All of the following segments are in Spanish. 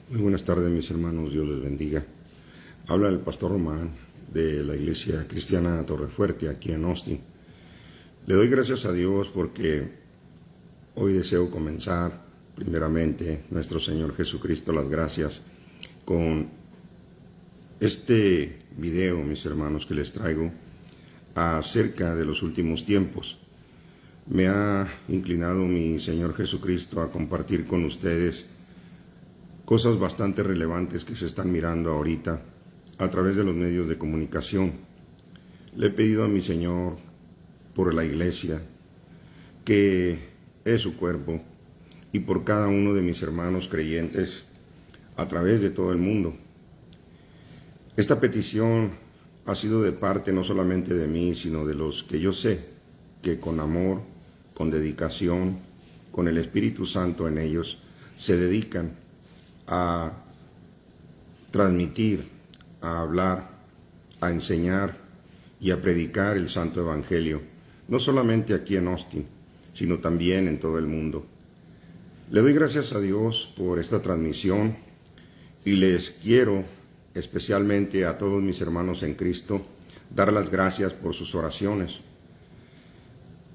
Muy buenas tardes, mis hermanos, Dios les bendiga. Habla el pastor Román de la Iglesia Cristiana Torrefuerte aquí en Austin. Le doy gracias a Dios porque hoy deseo comenzar primeramente nuestro Señor Jesucristo las gracias con este video, mis hermanos, que les traigo acerca de los últimos tiempos. Me ha inclinado mi Señor Jesucristo a compartir con ustedes cosas bastante relevantes que se están mirando ahorita a través de los medios de comunicación. Le he pedido a mi Señor por la iglesia, que es su cuerpo, y por cada uno de mis hermanos creyentes a través de todo el mundo. Esta petición ha sido de parte no solamente de mí, sino de los que yo sé que con amor, con dedicación, con el Espíritu Santo en ellos, se dedican a transmitir, a hablar, a enseñar y a predicar el Santo Evangelio, no solamente aquí en Austin, sino también en todo el mundo. Le doy gracias a Dios por esta transmisión y les quiero, especialmente a todos mis hermanos en Cristo, dar las gracias por sus oraciones.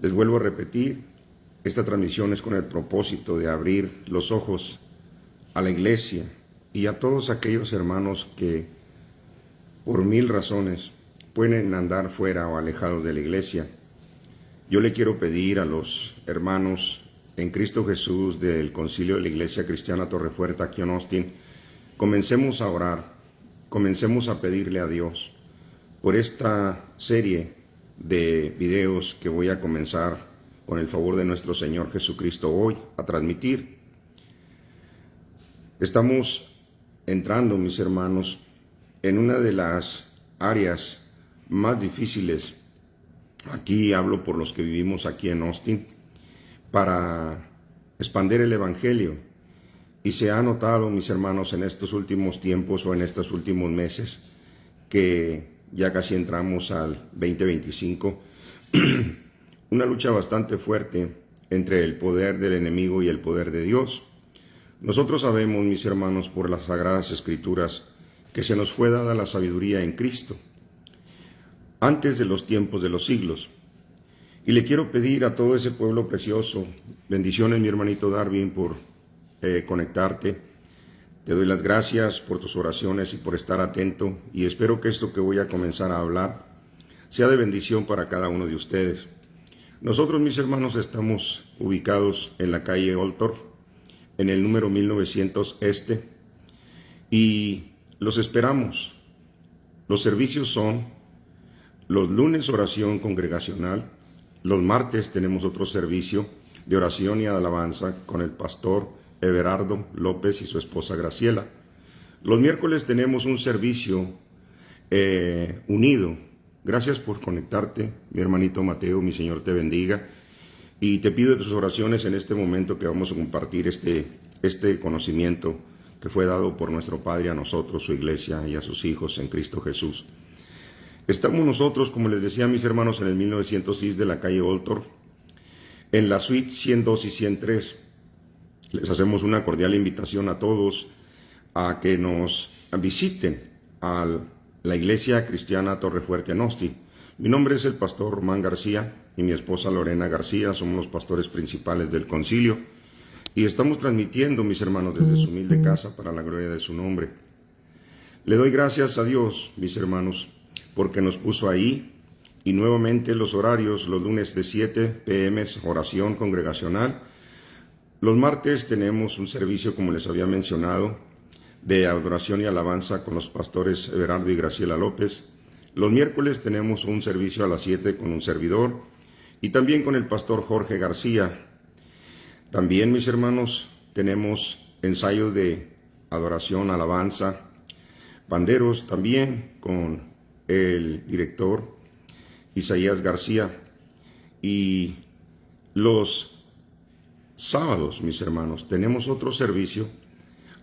Les vuelvo a repetir, esta transmisión es con el propósito de abrir los ojos a la iglesia y a todos aquellos hermanos que por mil razones pueden andar fuera o alejados de la iglesia. Yo le quiero pedir a los hermanos en Cristo Jesús del Concilio de la Iglesia Cristiana Torrefuerte aquí en Austin, comencemos a orar, comencemos a pedirle a Dios por esta serie de videos que voy a comenzar con el favor de nuestro Señor Jesucristo hoy a transmitir. Estamos entrando, mis hermanos, en una de las áreas más difíciles. Aquí hablo por los que vivimos aquí en Austin, para expandir el Evangelio. Y se ha notado, mis hermanos, en estos últimos tiempos o en estos últimos meses, que ya casi entramos al 2025, una lucha bastante fuerte entre el poder del enemigo y el poder de Dios. Nosotros sabemos, mis hermanos, por las Sagradas Escrituras, que se nos fue dada la sabiduría en Cristo, antes de los tiempos de los siglos. Y le quiero pedir a todo ese pueblo precioso, bendiciones, mi hermanito Darwin, por conectarte. Te doy las gracias por tus oraciones y por estar atento, y espero que esto que voy a comenzar a hablar sea de bendición para cada uno de ustedes. Nosotros, mis hermanos, estamos ubicados en la calle Oltor, en el número 1900 Este, y los esperamos. Los servicios son los lunes oración congregacional, los martes tenemos otro servicio de oración y alabanza con el pastor Everardo López y su esposa Graciela. Los miércoles tenemos un servicio unido. Gracias por conectarte, mi hermanito Mateo, mi Señor te bendiga. Y te pido tus oraciones en este momento que vamos a compartir este conocimiento que fue dado por nuestro Padre a nosotros, su iglesia y a sus hijos en Cristo Jesús. Estamos nosotros, como les decía a mis hermanos, en el 1906 de la calle Oltor, en la suite 102 y 103. Les hacemos una cordial invitación a todos a que nos visiten a la Iglesia Cristiana Torrefuerte en Austin. Mi nombre es el pastor Román García y mi esposa Lorena García, somos los pastores principales del concilio y estamos transmitiendo, mis hermanos, desde su humilde casa para la gloria de su nombre. Le doy gracias a Dios, mis hermanos, porque nos puso ahí, y nuevamente los horarios, los lunes de 7 p.m. oración congregacional. Los martes tenemos un servicio, como les había mencionado, de adoración y alabanza con los pastores Everardo y Graciela López. Los miércoles tenemos un servicio a las 7 con un servidor y también con el pastor Jorge García. También, mis hermanos, tenemos ensayo de adoración, alabanza, panderos también con el director Isaías García. Y los sábados, mis hermanos, tenemos otro servicio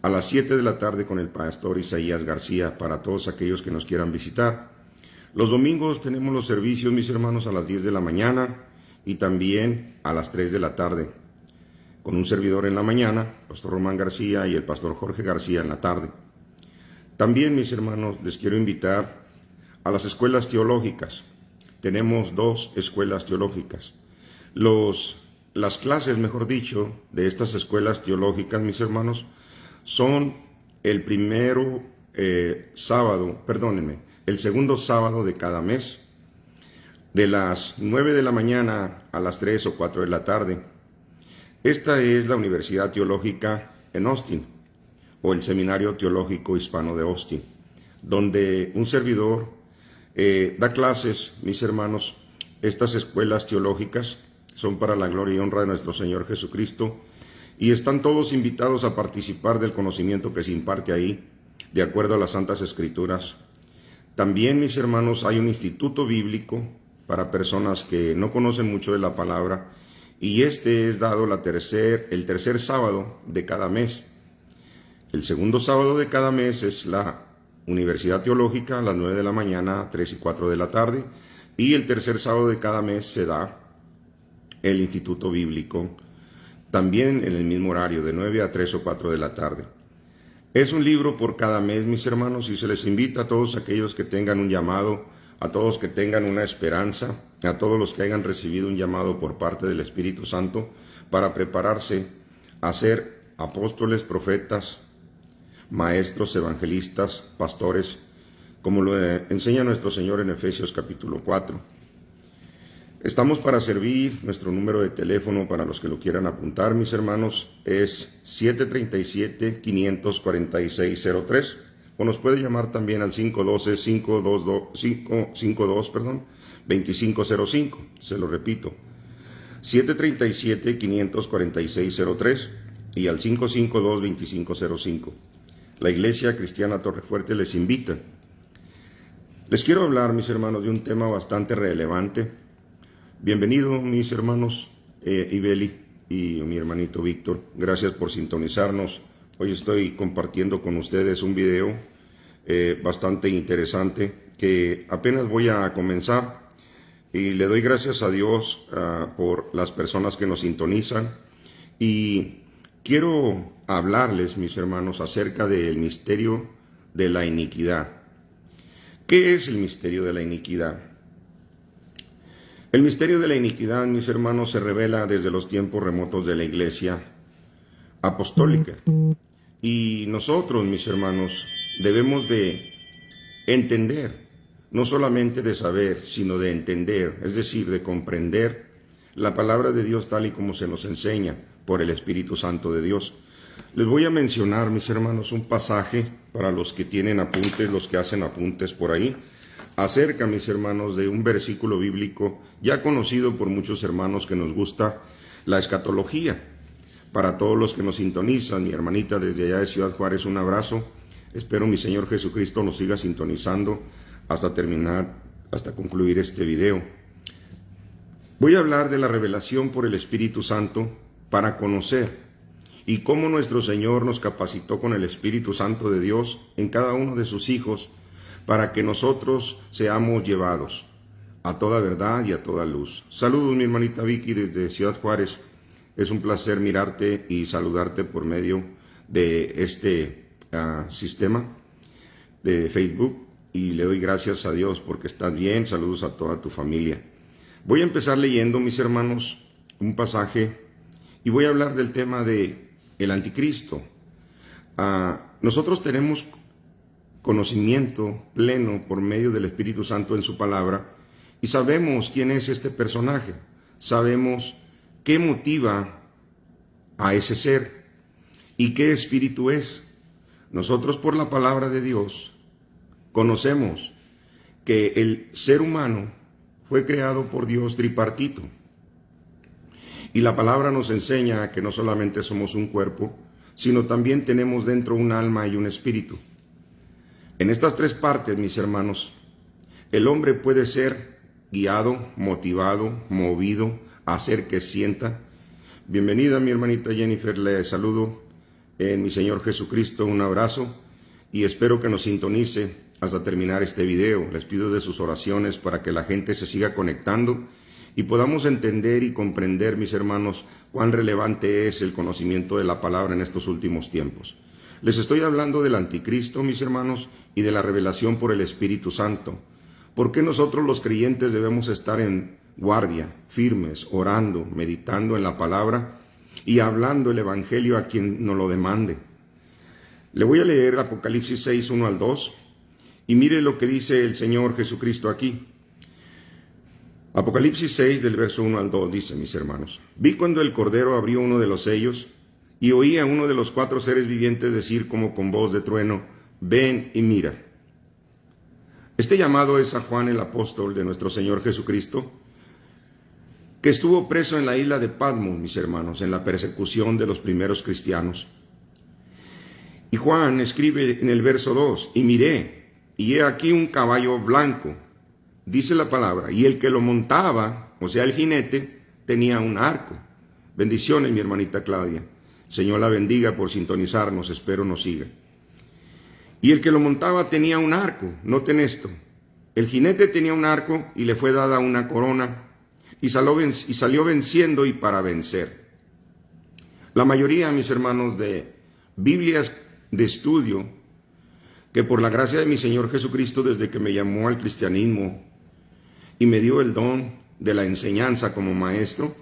a las 7 de la tarde con el pastor Isaías García para todos aquellos que nos quieran visitar. Los domingos tenemos los servicios, mis hermanos, a las 10 de la mañana y también a las 3 de la tarde. con un servidor en la mañana, Pastor Román García, y el Pastor Jorge García en la tarde. También, mis hermanos, les quiero invitar a las escuelas teológicas. Tenemos 2 escuelas teológicas. Las clases, mejor dicho, de estas escuelas teológicas, mis hermanos, son el segundo sábado de cada mes, de las 9 de la mañana a las 3 o 4 de la tarde. Esta es la Universidad Teológica en Austin, o el Seminario Teológico Hispano de Austin, donde un servidor da clases, mis hermanos. Estas escuelas teológicas son para la gloria y honra de nuestro Señor Jesucristo, y están todos invitados a participar del conocimiento que se imparte ahí, de acuerdo a las Santas Escrituras. También, mis hermanos, hay un instituto bíblico para personas que no conocen mucho de la palabra, y este es dado el tercer sábado de cada mes. El segundo sábado de cada mes es la Universidad Teológica a las 9 de la mañana, 3 y 4 de la tarde, y el tercer sábado de cada mes se da el Instituto Bíblico, también en el mismo horario, de 9 a 3 o 4 de la tarde. Es un libro por cada mes, mis hermanos, y se les invita a todos aquellos que tengan un llamado, a todos que tengan una esperanza, a todos los que hayan recibido un llamado por parte del Espíritu Santo para prepararse a ser apóstoles, profetas, maestros, evangelistas, pastores, como lo enseña nuestro Señor en Efesios capítulo 4. Estamos para servir. Nuestro número de teléfono, para los que lo quieran apuntar, mis hermanos, es 737-546-03, o nos puede llamar también al 512-552-2505. Se lo repito, 737-546-03 y al 552-2505. La Iglesia Cristiana Torrefuerte les invita. Les quiero hablar, mis hermanos, de un tema bastante relevante. Bienvenido, mis hermanos Ibeli y mi hermanito Víctor. Gracias por sintonizarnos. Hoy estoy compartiendo con ustedes un video bastante interesante que apenas voy a comenzar, y le doy gracias a Dios por las personas que nos sintonizan, y quiero hablarles, mis hermanos, acerca del misterio de la iniquidad. ¿Qué es el misterio de la iniquidad? El misterio de la iniquidad, mis hermanos, se revela desde los tiempos remotos de la Iglesia apostólica. Y nosotros, mis hermanos, debemos de entender, no solamente de saber, sino de entender, es decir, de comprender la palabra de Dios tal y como se nos enseña por el Espíritu Santo de Dios. Les voy a mencionar, mis hermanos, un pasaje para los que tienen apuntes, los que hacen apuntes por ahí, acerca, mis hermanos, de un versículo bíblico ya conocido por muchos hermanos que nos gusta la escatología. Para todos los que nos sintonizan, mi hermanita desde allá de Ciudad Juárez, un abrazo. Espero mi Señor Jesucristo nos siga sintonizando hasta terminar, hasta concluir este video. Voy a hablar de la revelación por el Espíritu Santo para conocer, y cómo nuestro Señor nos capacitó con el Espíritu Santo de Dios en cada uno de sus hijos, para que nosotros seamos llevados a toda verdad y a toda luz. Saludos, mi hermanita Vicky desde Ciudad Juárez. Es un placer mirarte y saludarte por medio de este sistema de Facebook, y le doy gracias a Dios porque estás bien. Saludos a toda tu familia. Voy a empezar leyendo, mis hermanos, un pasaje, y voy a hablar del tema de el anticristo. Nosotros tenemos conocimiento pleno por medio del Espíritu Santo en su palabra, y sabemos quién es este personaje, sabemos qué motiva a ese ser y qué espíritu es. Nosotros, por la palabra de Dios, conocemos que el ser humano fue creado por Dios tripartito, y la palabra nos enseña que no solamente somos un cuerpo, sino también tenemos dentro un alma y un espíritu. En estas tres partes, mis hermanos, el hombre puede ser guiado, motivado, movido a hacer que sienta. Bienvenida, mi hermanita Jennifer, le saludo en mi Señor Jesucristo, un abrazo, y espero que nos sintonice hasta terminar este video. Les pido de sus oraciones para que la gente se siga conectando y podamos entender y comprender, mis hermanos, cuán relevante es el conocimiento de la palabra en estos últimos tiempos. Les estoy hablando del anticristo, mis hermanos, y de la revelación por el Espíritu Santo. ¿Por qué nosotros los creyentes debemos estar en guardia, firmes, orando, meditando en la palabra y hablando el Evangelio a quien nos lo demande? Le voy a leer Apocalipsis 6, 1 al 2, y mire lo que dice el Señor Jesucristo aquí. Apocalipsis 6, del verso 1 al 2, dice, mis hermanos: vi cuando el Cordero abrió uno de los sellos, y oí a uno de los 4 seres vivientes decir como con voz de trueno: ven y mira. Este llamado es a Juan el apóstol de nuestro Señor Jesucristo, que estuvo preso en la isla de Patmos, mis hermanos, en la persecución de los primeros cristianos. Y Juan escribe en el verso 2, y miré, y he aquí un caballo blanco, dice la palabra, y el que lo montaba, o sea el jinete, tenía un arco. Bendiciones, mi hermanita Claudia. Señor la bendiga por sintonizarnos, espero nos siga. Y el que lo montaba tenía un arco, noten esto. El jinete tenía un arco y le fue dada una corona, y salió venciendo y para vencer. La mayoría, mis hermanos, de Biblias de estudio, que por la gracia de mi Señor Jesucristo, desde que me llamó al cristianismo y me dio el don de la enseñanza como maestro,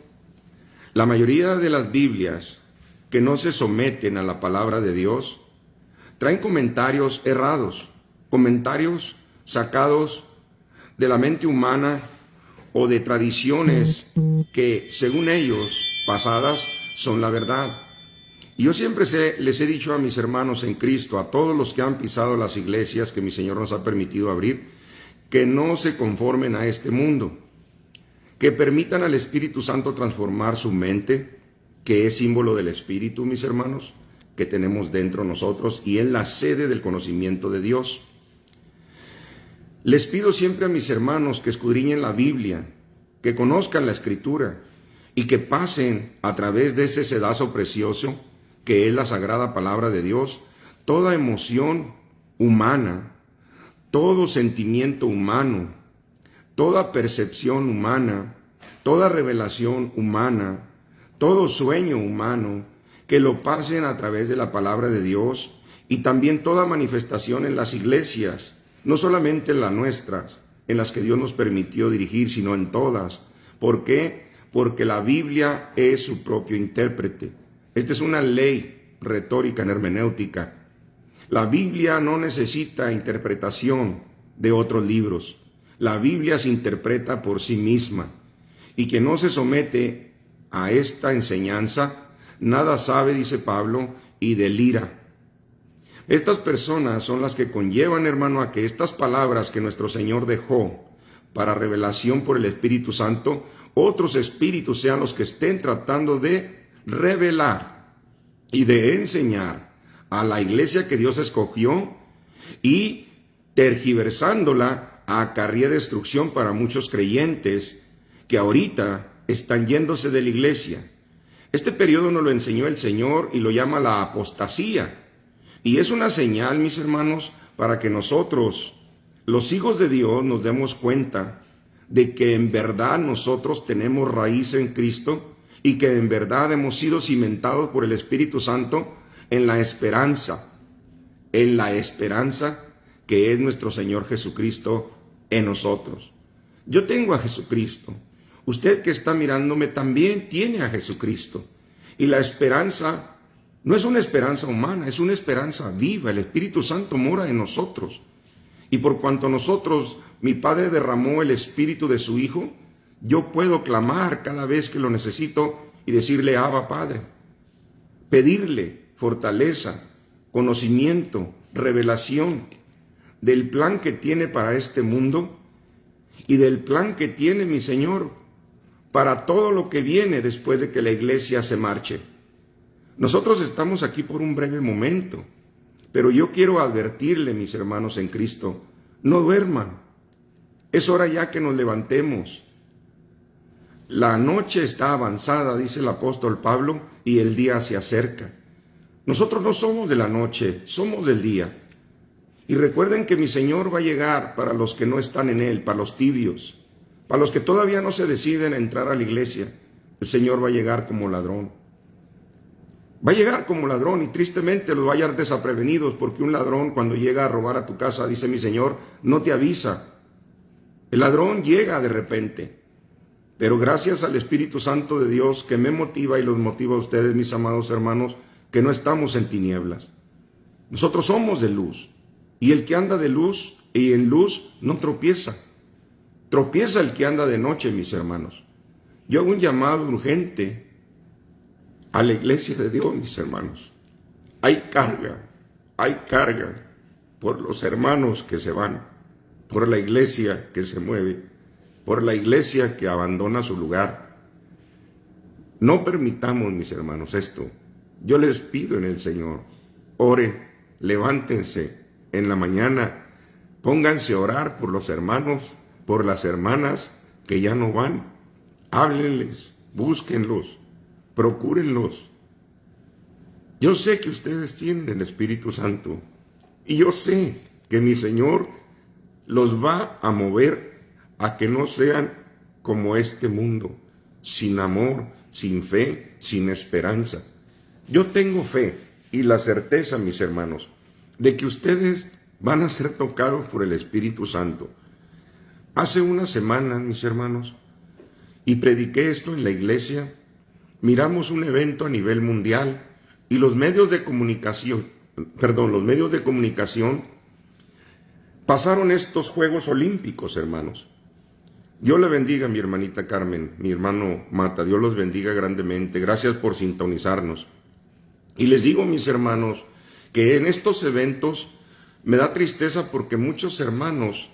la mayoría de las Biblias que no se someten a la palabra de Dios traen comentarios errados, comentarios sacados de la mente humana o de tradiciones que, según ellos, pasadas, son la verdad. Y yo siempre les he dicho a mis hermanos en Cristo, a todos los que han pisado las iglesias que mi Señor nos ha permitido abrir, que no se conformen a este mundo, que permitan al Espíritu Santo transformar su mente, que es símbolo del Espíritu, mis hermanos, que tenemos dentro nosotros, y es la sede del conocimiento de Dios. Les pido siempre a mis hermanos que escudriñen la Biblia, que conozcan la Escritura y que pasen a través de ese sedazo precioso que es la sagrada palabra de Dios, toda emoción humana, todo sentimiento humano, toda percepción humana, toda revelación humana, todo sueño humano, que lo pasen a través de la palabra de Dios, y también toda manifestación en las iglesias, no solamente en las nuestras, en las que Dios nos permitió dirigir, sino en todas. ¿Por qué? Porque la Biblia es su propio intérprete. Esta es una ley retórica en hermenéutica. La Biblia no necesita interpretación de otros libros. La Biblia se interpreta por sí misma. Y quien no se somete a esta enseñanza, nada sabe, dice Pablo, y delira. Estas personas son las que conllevan, hermano, a que estas palabras que nuestro Señor dejó para revelación por el Espíritu Santo, otros espíritus sean los que estén tratando de revelar y de enseñar a la iglesia que Dios escogió, y tergiversándola acarrea destrucción para muchos creyentes que ahorita están yéndose de la iglesia. Este periodo nos lo enseñó el Señor y lo llama la apostasía. Y es una señal, mis hermanos, para que nosotros, los hijos de Dios, nos demos cuenta de que en verdad nosotros tenemos raíz en Cristo y que en verdad hemos sido cimentados por el Espíritu Santo en la esperanza que es nuestro Señor Jesucristo en nosotros. Yo tengo a Jesucristo. Usted que está mirándome también tiene a Jesucristo. Y la esperanza no es una esperanza humana, es una esperanza viva. El Espíritu Santo mora en nosotros. Y por cuanto nosotros, mi Padre derramó el Espíritu de su Hijo, yo puedo clamar cada vez que lo necesito y decirle: Abba, Padre. Pedirle fortaleza, conocimiento, revelación del plan que tiene para este mundo y del plan que tiene mi Señor para todo lo que viene después de que la iglesia se marche. Nosotros estamos aquí por un breve momento, pero yo quiero advertirle, mis hermanos en Cristo, no duerman. Es hora ya que nos levantemos. La noche está avanzada, dice el apóstol Pablo, y el día se acerca. Nosotros no somos de la noche, somos del día. Y recuerden que mi Señor va a llegar para los que no están en Él, para los tibios. Para los que todavía no se deciden a entrar a la iglesia, el Señor va a llegar como ladrón. Va a llegar como ladrón y tristemente los va a hallar desaprevenidos, porque un ladrón cuando llega a robar a tu casa, dice mi Señor, no te avisa. El ladrón llega de repente. Pero gracias al Espíritu Santo de Dios que me motiva y los motiva a ustedes, mis amados hermanos, que no estamos en tinieblas. Nosotros somos de luz. Y el que anda de luz y en luz no tropieza. Tropieza el que anda de noche, mis hermanos. Yo hago un llamado urgente a la iglesia de Dios, mis hermanos. Hay carga por los hermanos que se van, por la iglesia que se mueve, por la iglesia que abandona su lugar. No permitamos, mis hermanos, esto. Yo les pido en el Señor, oren, levántense en la mañana, pónganse a orar por los hermanos, por las hermanas que ya no van. Háblenles, búsquenlos, procúrenlos. Yo sé que ustedes tienen el Espíritu Santo y yo sé que mi Señor los va a mover a que no sean como este mundo, sin amor, sin fe, sin esperanza. Yo tengo fe y la certeza, mis hermanos, de que ustedes van a ser tocados por el Espíritu Santo. Hace una semana, mis hermanos, y prediqué esto en la iglesia, miramos un evento a nivel mundial y los medios de comunicación pasaron estos Juegos Olímpicos, hermanos. Dios le bendiga a mi hermanita Carmen, mi hermano Mata, Dios los bendiga grandemente. Gracias por sintonizarnos. Y les digo, mis hermanos, que en estos eventos me da tristeza porque muchos hermanos,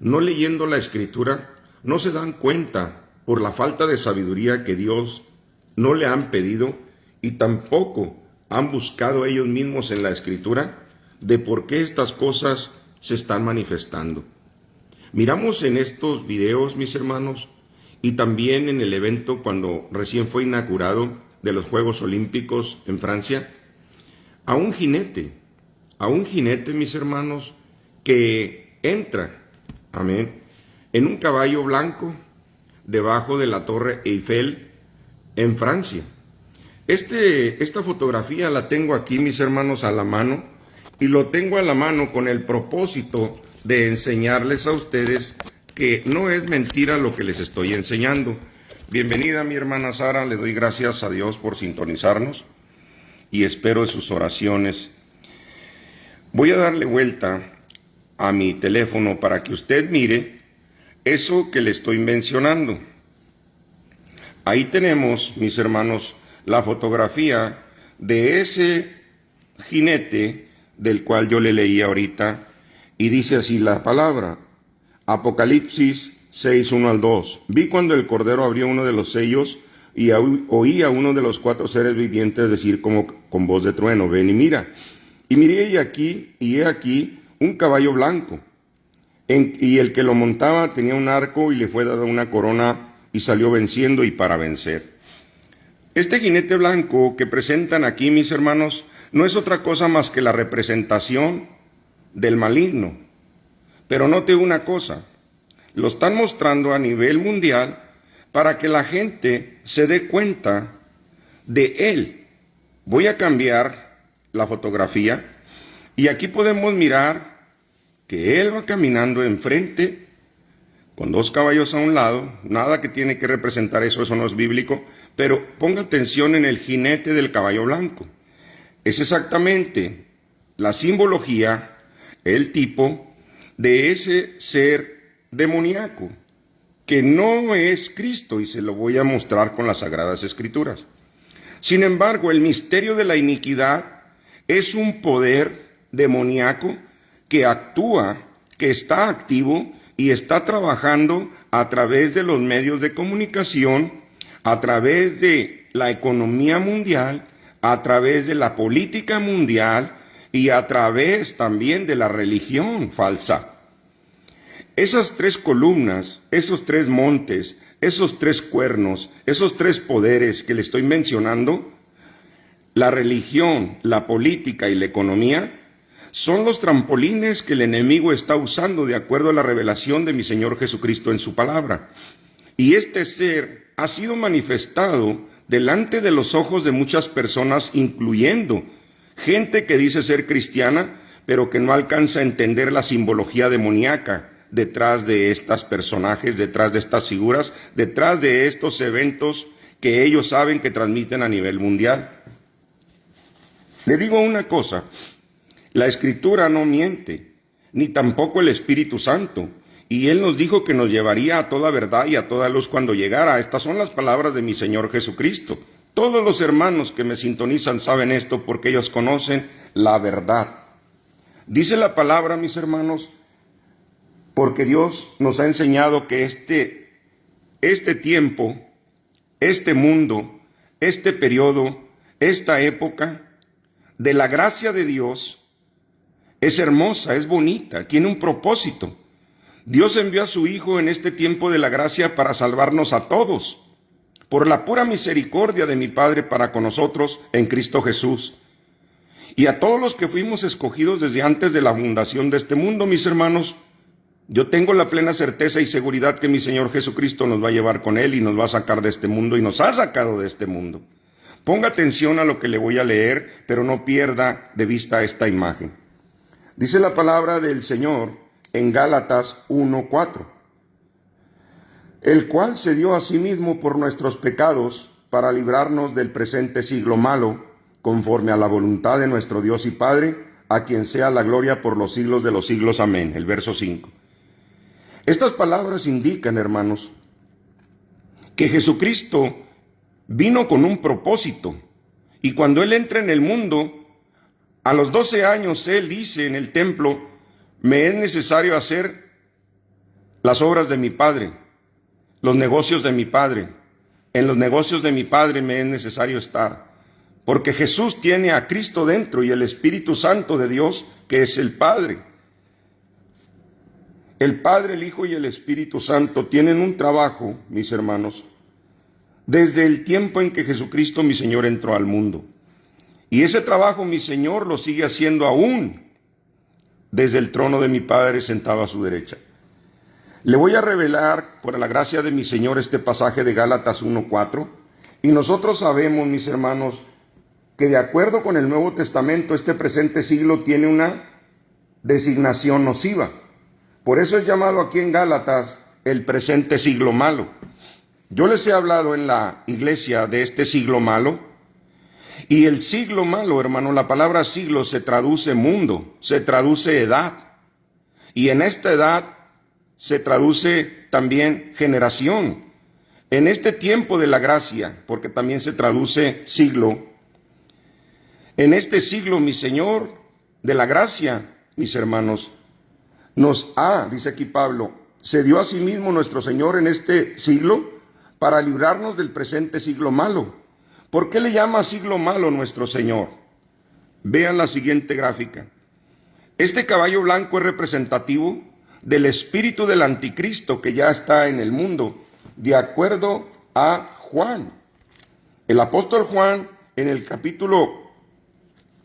no leyendo la Escritura, no se dan cuenta por la falta de sabiduría que Dios no le han pedido y tampoco han buscado ellos mismos en la Escritura de por qué estas cosas se están manifestando. Miramos en estos videos, mis hermanos, y también en el evento cuando recién fue inaugurado de los Juegos Olímpicos en Francia, a un jinete, mis hermanos, que entra, amén, en un caballo blanco debajo de la Torre Eiffel en Francia. Esta fotografía la tengo aquí, mis hermanos, a la mano, y lo tengo a la mano con el propósito de enseñarles a ustedes que no es mentira lo que les estoy enseñando. Bienvenida, mi hermana Sara, le doy gracias a Dios por sintonizarnos y espero sus oraciones. Voy a darle vuelta a mi teléfono para que usted mire eso que le estoy mencionando. Ahí tenemos, mis hermanos, la fotografía de ese jinete del cual yo le leí ahorita, y dice así la palabra, Apocalipsis 6, 1 al 2. Vi cuando el Cordero abrió uno de los sellos y oí a uno de los 4 seres vivientes decir como con voz de trueno, ven y mira. Y miré y he aquí un caballo blanco, y el que lo montaba tenía un arco y le fue dada una corona y salió venciendo y para vencer. Este jinete blanco que presentan aquí, mis hermanos, no es otra cosa más que la representación del maligno. Pero note una cosa, lo están mostrando a nivel mundial para que la gente se dé cuenta de él. Voy a cambiar la fotografía y aquí podemos mirar que él va caminando enfrente con 2 caballos a un lado, nada que tiene que representar eso no es bíblico, pero ponga atención en el jinete del caballo blanco. Es exactamente la simbología, el tipo de ese ser demoníaco, que no es Cristo, y se lo voy a mostrar con las Sagradas Escrituras. Sin embargo, el misterio de la iniquidad es un poder demoníaco que actúa, que está activo y está trabajando a través de los medios de comunicación, a través de la economía mundial, a través de la política mundial y a través también de la religión falsa. Esas 3 columnas, esos 3 montes, esos 3 cuernos, esos 3 poderes que le estoy mencionando, la religión, la política y la economía, son los trampolines que el enemigo está usando de acuerdo a la revelación de mi Señor Jesucristo en su palabra. Y este ser ha sido manifestado delante de los ojos de muchas personas, incluyendo gente que dice ser cristiana, pero que no alcanza a entender la simbología demoníaca detrás de estos personajes, detrás de estas figuras, detrás de estos eventos que ellos saben que transmiten a nivel mundial. Le digo una cosa, la Escritura no miente, ni tampoco el Espíritu Santo, y Él nos dijo que nos llevaría a toda verdad y a toda luz cuando llegara. Estas son las palabras de mi Señor Jesucristo. Todos los hermanos que me sintonizan saben esto porque ellos conocen la verdad. Dice la palabra, mis hermanos, porque Dios nos ha enseñado que este tiempo, este mundo, este periodo, esta época de la gracia de Dios es hermosa, es bonita, tiene un propósito. Dios envió a su Hijo en este tiempo de la gracia para salvarnos a todos, por la pura misericordia de mi Padre para con nosotros en Cristo Jesús. Y a todos los que fuimos escogidos desde antes de la fundación de este mundo, mis hermanos, yo tengo la plena certeza y seguridad que mi Señor Jesucristo nos va a llevar con Él y nos va a sacar de este mundo y nos ha sacado de este mundo. Ponga atención a lo que le voy a leer, pero no pierda de vista esta imagen. Dice la palabra del Señor en Gálatas 1:4, el cual se dio a sí mismo por nuestros pecados para librarnos del presente siglo malo, conforme a la voluntad de nuestro Dios y Padre, a quien sea la gloria por los siglos de los siglos. Amén. El verso 5. Estas palabras indican, hermanos, que Jesucristo vino con un propósito, y cuando Él entra en el mundo, a los 12 años Él dice en el templo, me es necesario hacer las obras de mi Padre, los negocios de mi Padre. En los negocios de mi Padre me es necesario estar. Porque Jesús tiene a Cristo dentro y el Espíritu Santo de Dios, que es el Padre. El Padre, el Hijo y el Espíritu Santo tienen un trabajo, mis hermanos, desde el tiempo en que Jesucristo, mi Señor, entró al mundo. Y ese trabajo, mi Señor, lo sigue haciendo aún desde el trono de mi Padre sentado a su derecha. Le voy a revelar, por la gracia de mi Señor, este pasaje de Gálatas 1:4. Y nosotros sabemos, mis hermanos, que de acuerdo con el Nuevo Testamento, este presente siglo tiene una designación nociva. Por eso es llamado aquí en Gálatas el presente siglo malo. Yo les he hablado en la iglesia de este siglo malo, y el siglo malo, hermano, la palabra siglo se traduce mundo, se traduce edad, y en esta edad se traduce también generación. En este tiempo de la gracia, porque también se traduce siglo, en este siglo, mi Señor, de la gracia, mis hermanos, dice aquí Pablo, se dio a sí mismo nuestro Señor en este siglo para librarnos del presente siglo malo. ¿Por qué le llama siglo malo nuestro Señor? Vean la siguiente gráfica. Este caballo blanco es representativo del espíritu del anticristo que ya está en el mundo, de acuerdo a Juan. El apóstol Juan, en el capítulo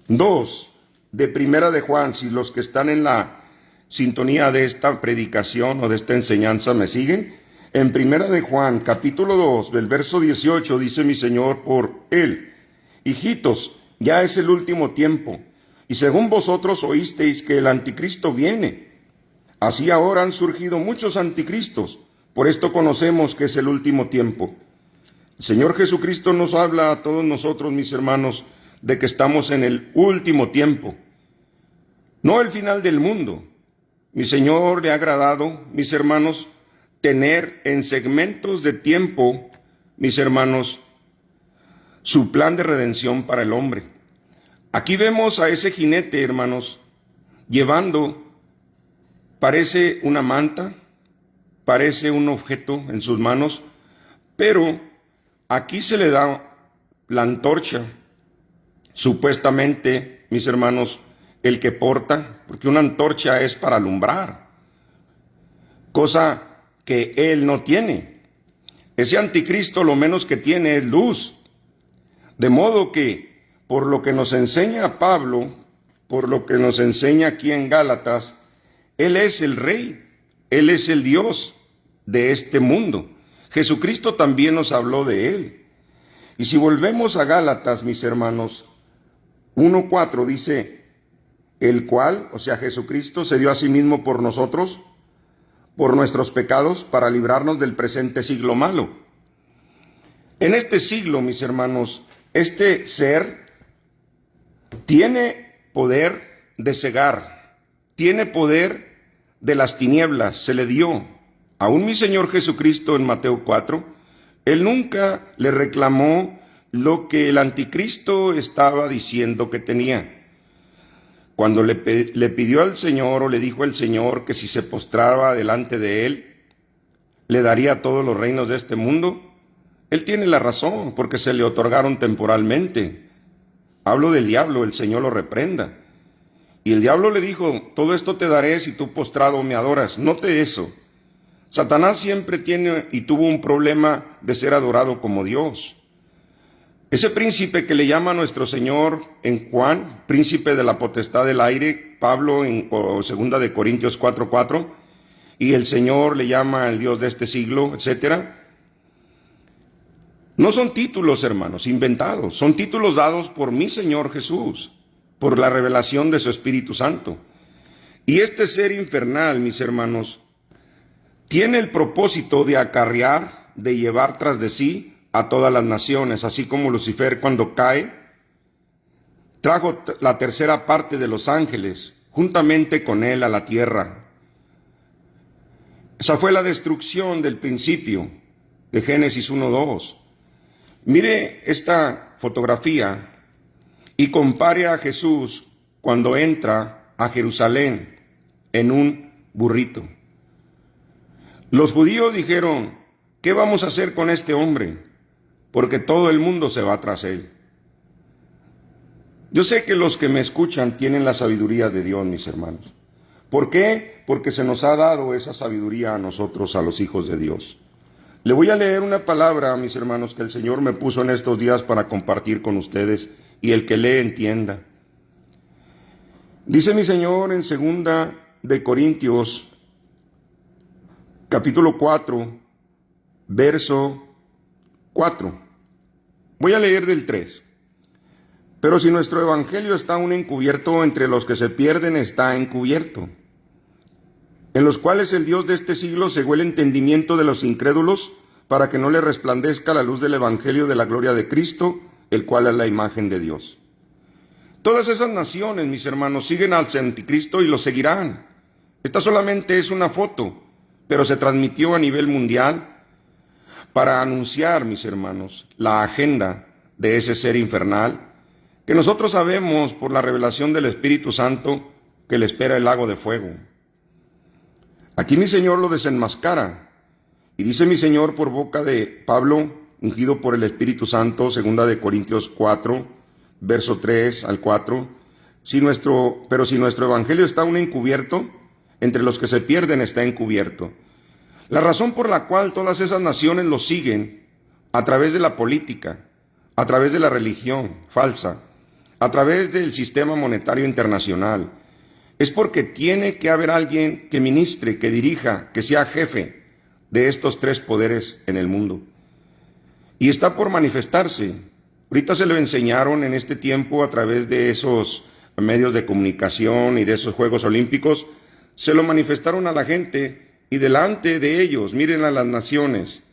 2 de Primera de Juan, si los que están en la sintonía de esta predicación o de esta enseñanza me siguen, en Primera de Juan, capítulo 2, del verso 18, dice mi Señor por él, hijitos, ya es el último tiempo, y según vosotros oísteis que el anticristo viene, así ahora han surgido muchos anticristos, por esto conocemos que es el último tiempo. El Señor Jesucristo nos habla a todos nosotros, mis hermanos, de que estamos en el último tiempo, no el final del mundo. Mi Señor le ha agradado, mis hermanos, tener en segmentos de tiempo, mis hermanos, su plan de redención para el hombre. Aquí vemos a ese jinete, hermanos, llevando, parece una manta, parece un objeto en sus manos, pero aquí se le da la antorcha, supuestamente, mis hermanos, el que porta, porque una antorcha es para alumbrar, cosa que él no tiene. Ese anticristo lo menos que tiene es luz. De modo que, por lo que nos enseña Pablo por lo que nos enseña aquí en Gálatas, Él es el Rey, Él es el Dios de este mundo. Jesucristo también nos habló de Él. Y si volvemos a Gálatas, mis hermanos, 1:4 dice, el cual, o sea Jesucristo, se dio a sí mismo por nosotros, por nuestros pecados, para librarnos del presente siglo malo. En este siglo, mis hermanos, este ser tiene poder de cegar, tiene poder de las tinieblas, se le dio. Aún mi Señor Jesucristo en Mateo 4, Él nunca le reclamó lo que el anticristo estaba diciendo que tenía. Cuando le pidió al Señor, o le dijo al Señor que si se postraba delante de Él, le daría todos los reinos de este mundo, Él tiene la razón, porque se le otorgaron temporalmente. Hablo del diablo, el Señor lo reprenda. Y el diablo le dijo, todo esto te daré si tú postrado me adoras. Note eso. Satanás siempre tiene y tuvo un problema de ser adorado como Dios. Ese príncipe que le llama a nuestro Señor en Juan, príncipe de la potestad del aire, Pablo en 2 de Corintios 4:4, y el Señor le llama el Dios de este siglo, etcétera. No son títulos, hermanos, inventados, son títulos dados por mi Señor Jesús, por la revelación de su Espíritu Santo. Y este ser infernal, mis hermanos, tiene el propósito de acarrear, de llevar tras de sí a todas las naciones, así como Lucifer cuando cae, trajo la tercera parte de los ángeles, juntamente con él a la tierra. Esa fue la destrucción del principio de Génesis 1:2. Mire esta fotografía y compare a Jesús cuando entra a Jerusalén en un burrito. Los judíos dijeron, ¿qué vamos a hacer con este hombre? Porque todo el mundo se va tras él. Yo sé que los que me escuchan tienen la sabiduría de Dios, mis hermanos. ¿Por qué? Porque se nos ha dado esa sabiduría a nosotros, a los hijos de Dios. Le voy a leer una palabra, mis hermanos, que el Señor me puso en estos días para compartir con ustedes, y el que lee entienda. Dice mi Señor en 2 de Corintios, capítulo 4, verso 4. Voy a leer del 3. Pero si nuestro evangelio está aún encubierto, entre los que se pierden está encubierto, en los cuales el Dios de este siglo cegó el entendimiento de los incrédulos, para que no le resplandezca la luz del evangelio de la gloria de Cristo, el cual es la imagen de Dios. Todas esas naciones, mis hermanos, siguen al anticristo y lo seguirán. Esta solamente es una foto, pero se transmitió a nivel mundial para anunciar, mis hermanos, la agenda de ese ser infernal, que nosotros sabemos por la revelación del Espíritu Santo que le espera el lago de fuego. Aquí mi Señor lo desenmascara, y dice mi Señor por boca de Pablo, ungido por el Espíritu Santo, 2 de Corintios 4, verso 3 al 4, pero si nuestro evangelio está aún encubierto, entre los que se pierden está encubierto. La razón por la cual todas esas naciones lo siguen, a través de la política, a través de la religión falsa, a través del sistema monetario internacional, es porque tiene que haber alguien que ministre, que dirija, que sea jefe de estos tres poderes en el mundo. Y está por manifestarse. Ahorita se lo enseñaron en este tiempo a través de esos medios de comunicación y de esos Juegos Olímpicos, se lo manifestaron a la gente. Y delante de ellos, miren a las naciones.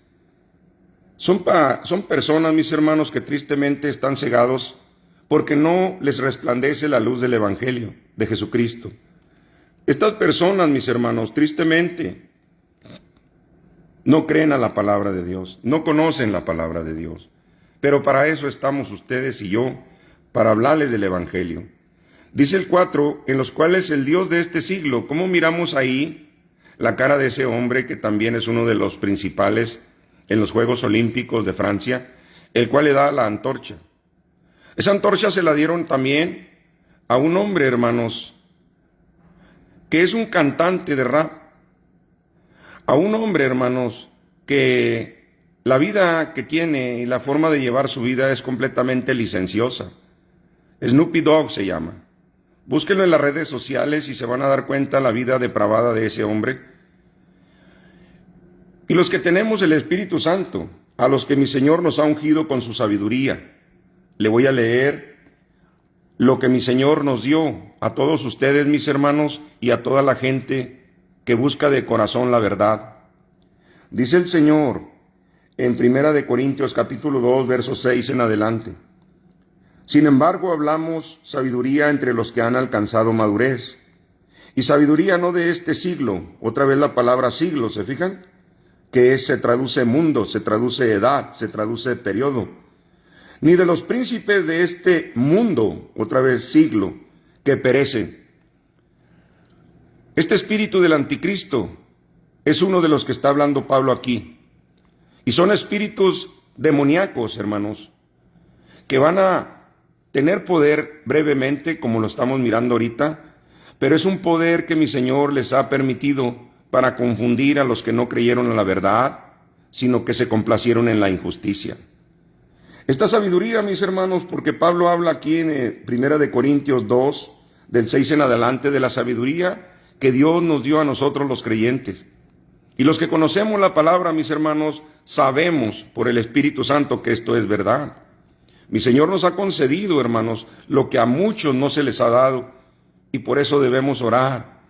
Son personas, mis hermanos, que tristemente están cegados porque no les resplandece la luz del Evangelio de Jesucristo. Estas personas, mis hermanos, tristemente no creen a la palabra de Dios, no conocen la palabra de Dios. Pero para eso estamos ustedes y yo, para hablarles del Evangelio. Dice el 4, en los cuales el Dios de este siglo, ¿cómo miramos ahí la cara de ese hombre que también es uno de los principales en los Juegos Olímpicos de Francia, el cual le da la antorcha? Esa antorcha se la dieron también a un hombre, hermanos, que es un cantante de rap, a un hombre, hermanos, que la vida que tiene y la forma de llevar su vida es completamente licenciosa. Snoopy Dogg se llama. Búsquenlo en las redes sociales y se van a dar cuenta la vida depravada de ese hombre. Y los que tenemos el Espíritu Santo, a los que mi Señor nos ha ungido con su sabiduría, le voy a leer lo que mi Señor nos dio a todos ustedes, mis hermanos, y a toda la gente que busca de corazón la verdad. Dice el Señor en 1 Corintios capítulo 2, verso 6 en adelante: sin embargo, hablamos sabiduría entre los que han alcanzado madurez, y sabiduría no de este siglo. Otra vez la palabra siglo, ¿se fijan? Que se traduce mundo, se traduce edad, se traduce periodo. Ni de los príncipes de este mundo, otra vez siglo, que perecen. Este espíritu del anticristo es uno de los que está hablando Pablo aquí. Y son espíritus demoníacos, hermanos, que van a tener poder brevemente, como lo estamos mirando ahorita, pero es un poder que mi Señor les ha permitido para confundir a los que no creyeron en la verdad, sino que se complacieron en la injusticia. Esta sabiduría, mis hermanos, porque Pablo habla aquí en 1 Corintios 2, del 6 en adelante, de la sabiduría que Dios nos dio a nosotros los creyentes. Y los que conocemos la palabra, mis hermanos, sabemos por el Espíritu Santo que esto es verdad. Mi Señor nos ha concedido, hermanos, lo que a muchos no se les ha dado, y por eso debemos orar.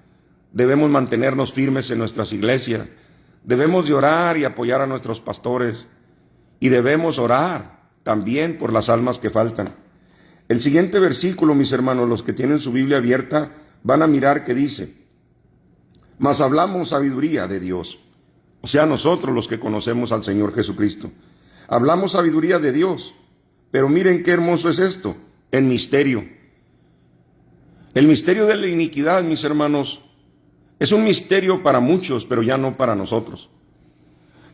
Debemos mantenernos firmes en nuestras iglesias. Debemos de orar y apoyar a nuestros pastores. Y debemos orar también por las almas que faltan. El siguiente versículo, mis hermanos, los que tienen su Biblia abierta, van a mirar que dice: mas hablamos sabiduría de Dios. O sea, nosotros los que conocemos al Señor Jesucristo. Hablamos sabiduría de Dios. Pero miren qué hermoso es esto, en misterio. El misterio de la iniquidad, mis hermanos, es un misterio para muchos, pero ya no para nosotros.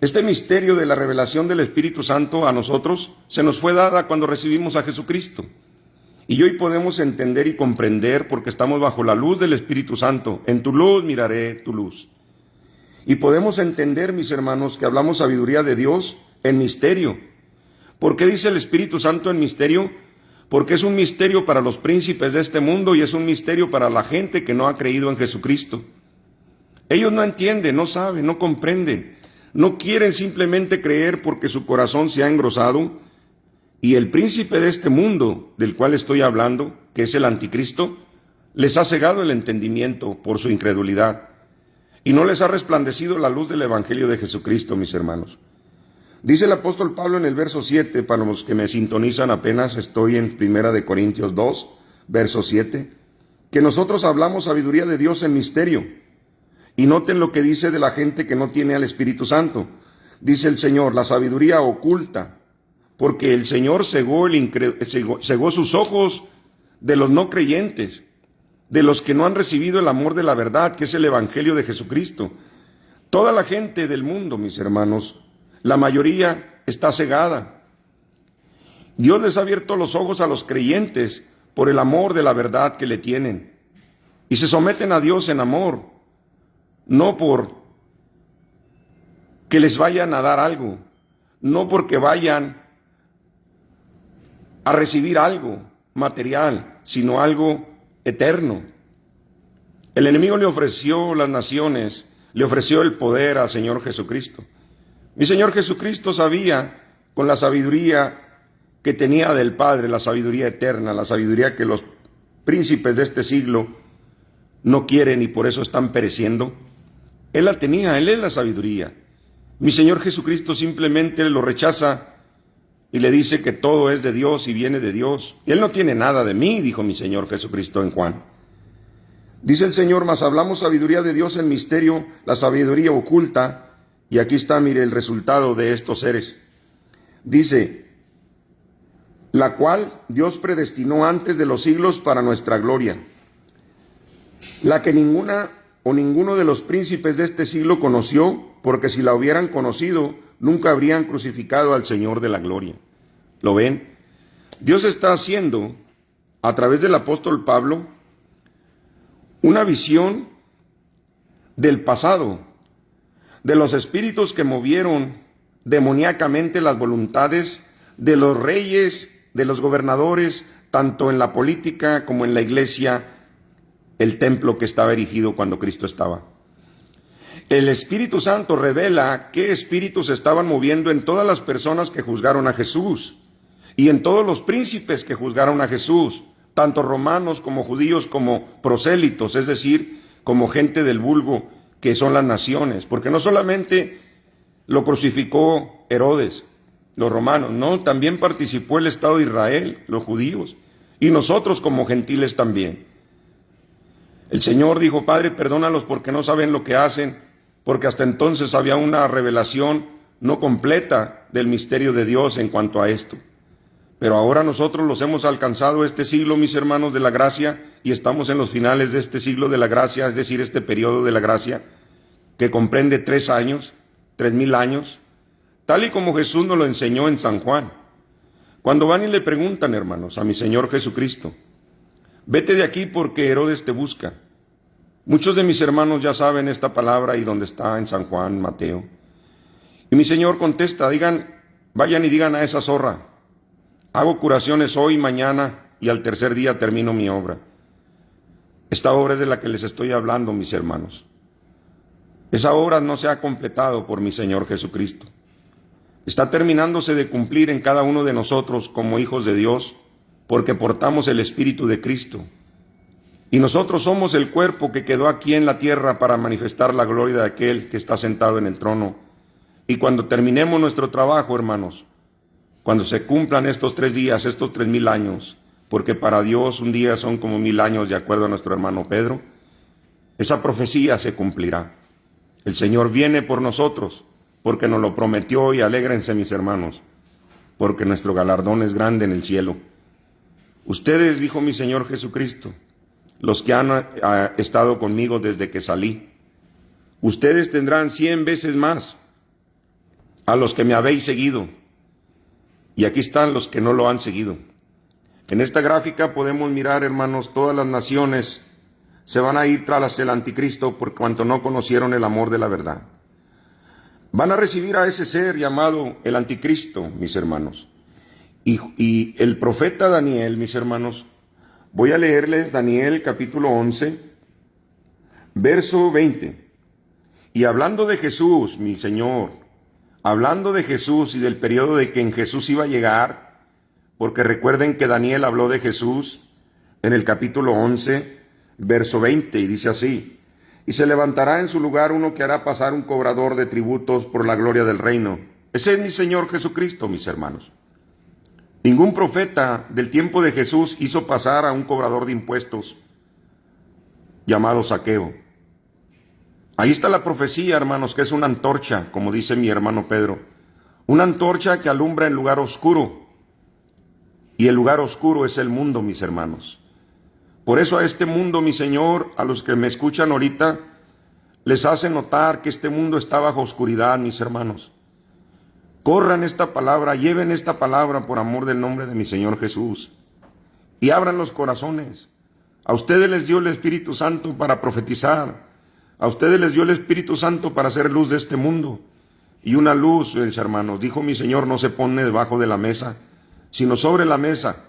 Este misterio de la revelación del Espíritu Santo a nosotros se nos fue dada cuando recibimos a Jesucristo. Y hoy podemos entender y comprender porque estamos bajo la luz del Espíritu Santo. En tu luz miraré tu luz. Y podemos entender, mis hermanos, que hablamos sabiduría de Dios en misterio. ¿Por qué dice el Espíritu Santo en misterio? Porque es un misterio para los príncipes de este mundo y es un misterio para la gente que no ha creído en Jesucristo. Ellos no entienden, no saben, no comprenden, no quieren simplemente creer porque su corazón se ha engrosado, y el príncipe de este mundo del cual estoy hablando, que es el anticristo, les ha cegado el entendimiento por su incredulidad y no les ha resplandecido la luz del evangelio de Jesucristo, mis hermanos. Dice el apóstol Pablo en el verso 7, para los que me sintonizan apenas, estoy en 1 Corintios 2, verso 7, que nosotros hablamos sabiduría de Dios en misterio. Y noten lo que dice de la gente que no tiene al Espíritu Santo. Dice el Señor, la sabiduría oculta, porque el Señor cegó sus ojos de los no creyentes, de los que no han recibido el amor de la verdad, que es el Evangelio de Jesucristo. Toda la gente del mundo, mis hermanos, la mayoría está cegada. Dios les ha abierto los ojos a los creyentes por el amor de la verdad que le tienen. Y se someten a Dios en amor. No por que les vayan a dar algo, no porque vayan a recibir algo material, sino algo eterno. El enemigo le ofreció las naciones, le ofreció el poder al Señor Jesucristo. Mi Señor Jesucristo sabía, con la sabiduría que tenía del Padre, la sabiduría eterna, la sabiduría que los príncipes de este siglo no quieren y por eso están pereciendo. Él la tenía, Él es la sabiduría. Mi Señor Jesucristo simplemente lo rechaza y le dice que todo es de Dios y viene de Dios. Él no tiene nada de mí, dijo mi Señor Jesucristo en Juan. Dice el Señor, mas hablamos sabiduría de Dios en misterio, la sabiduría oculta, y aquí está, mire, el resultado de estos seres. Dice, la cual Dios predestinó antes de los siglos para nuestra gloria, la que ninguna o ninguno de los príncipes de este siglo conoció, porque si la hubieran conocido, nunca habrían crucificado al Señor de la gloria. ¿Lo ven? Dios está haciendo, a través del apóstol Pablo, una visión del pasado, de los espíritus que movieron demoníacamente las voluntades de los reyes, de los gobernadores, tanto en la política como en la iglesia el templo que estaba erigido cuando Cristo estaba. El Espíritu Santo revela qué espíritus estaban moviendo en todas las personas que juzgaron a Jesús y en todos los príncipes que juzgaron a Jesús, tanto romanos como judíos como prosélitos, es decir, como gente del vulgo que son las naciones, porque no solamente lo crucificó Herodes, los romanos, no, también participó el Estado de Israel, los judíos, y nosotros como gentiles también. El Señor dijo: Padre, perdónalos porque no saben lo que hacen, porque hasta entonces había una revelación no completa del misterio de Dios en cuanto a esto. Pero ahora nosotros los hemos alcanzado este siglo, mis hermanos, de la gracia, y estamos en los finales de este siglo de la gracia, es decir, este periodo de la gracia, que comprende 3 años, 3000 años, tal y como Jesús nos lo enseñó en San Juan. Cuando van y le preguntan, hermanos, a mi Señor Jesucristo: vete de aquí porque Herodes te busca. Muchos de mis hermanos ya saben esta palabra y donde está en San Juan, Mateo. Y mi Señor contesta: vayan y digan a esa zorra: hago curaciones hoy, mañana, y al tercer día termino mi obra. Esta obra es de la que les estoy hablando, mis hermanos. Esa obra no se ha completado por mi Señor Jesucristo. Está terminándose de cumplir en cada uno de nosotros como hijos de Dios, porque portamos el Espíritu de Cristo. Y nosotros somos el cuerpo que quedó aquí en la tierra para manifestar la gloria de aquel que está sentado en el trono. Y cuando terminemos nuestro trabajo, hermanos, cuando se cumplan estos 3 días, estos 3000 años, porque para Dios un día son como 1000 años, de acuerdo a nuestro hermano Pedro, esa profecía se cumplirá. El Señor viene por nosotros, porque nos lo prometió, y alégrense, mis hermanos, porque nuestro galardón es grande en el cielo. Ustedes, dijo mi Señor Jesucristo, los que han estado conmigo desde que salí, ustedes tendrán 100 veces más a los que me habéis seguido. Y aquí están los que no lo han seguido. En esta gráfica podemos mirar, hermanos, todas las naciones se van a ir tras el anticristo por cuanto no conocieron el amor de la verdad. Van a recibir a ese ser llamado el anticristo, mis hermanos. Y el profeta Daniel, mis hermanos, voy a leerles Daniel capítulo 11, verso 20. Y hablando de Jesús, mi Señor, hablando de Jesús y del periodo de que en Jesús iba a llegar, porque recuerden que Daniel habló de Jesús en el capítulo 11, verso 20, y dice así: y se levantará en su lugar uno que hará pasar un cobrador de tributos por la gloria del reino. Ese es mi Señor Jesucristo, mis hermanos. Ningún profeta del tiempo de Jesús hizo pasar a un cobrador de impuestos llamado Zaqueo. Ahí está la profecía, hermanos, que es una antorcha, como dice mi hermano Pedro. Una antorcha que alumbra el lugar oscuro. Y el lugar oscuro es el mundo, mis hermanos. Por eso a este mundo, mi Señor, a los que me escuchan ahorita, les hace notar que este mundo está bajo oscuridad, mis hermanos. Corran esta palabra, lleven esta palabra por amor del nombre de mi Señor Jesús. Y abran los corazones. A ustedes les dio el Espíritu Santo para profetizar. A ustedes les dio el Espíritu Santo para hacer luz de este mundo. Y una luz, mis hermanos, dijo mi Señor, no se pone debajo de la mesa, sino sobre la mesa.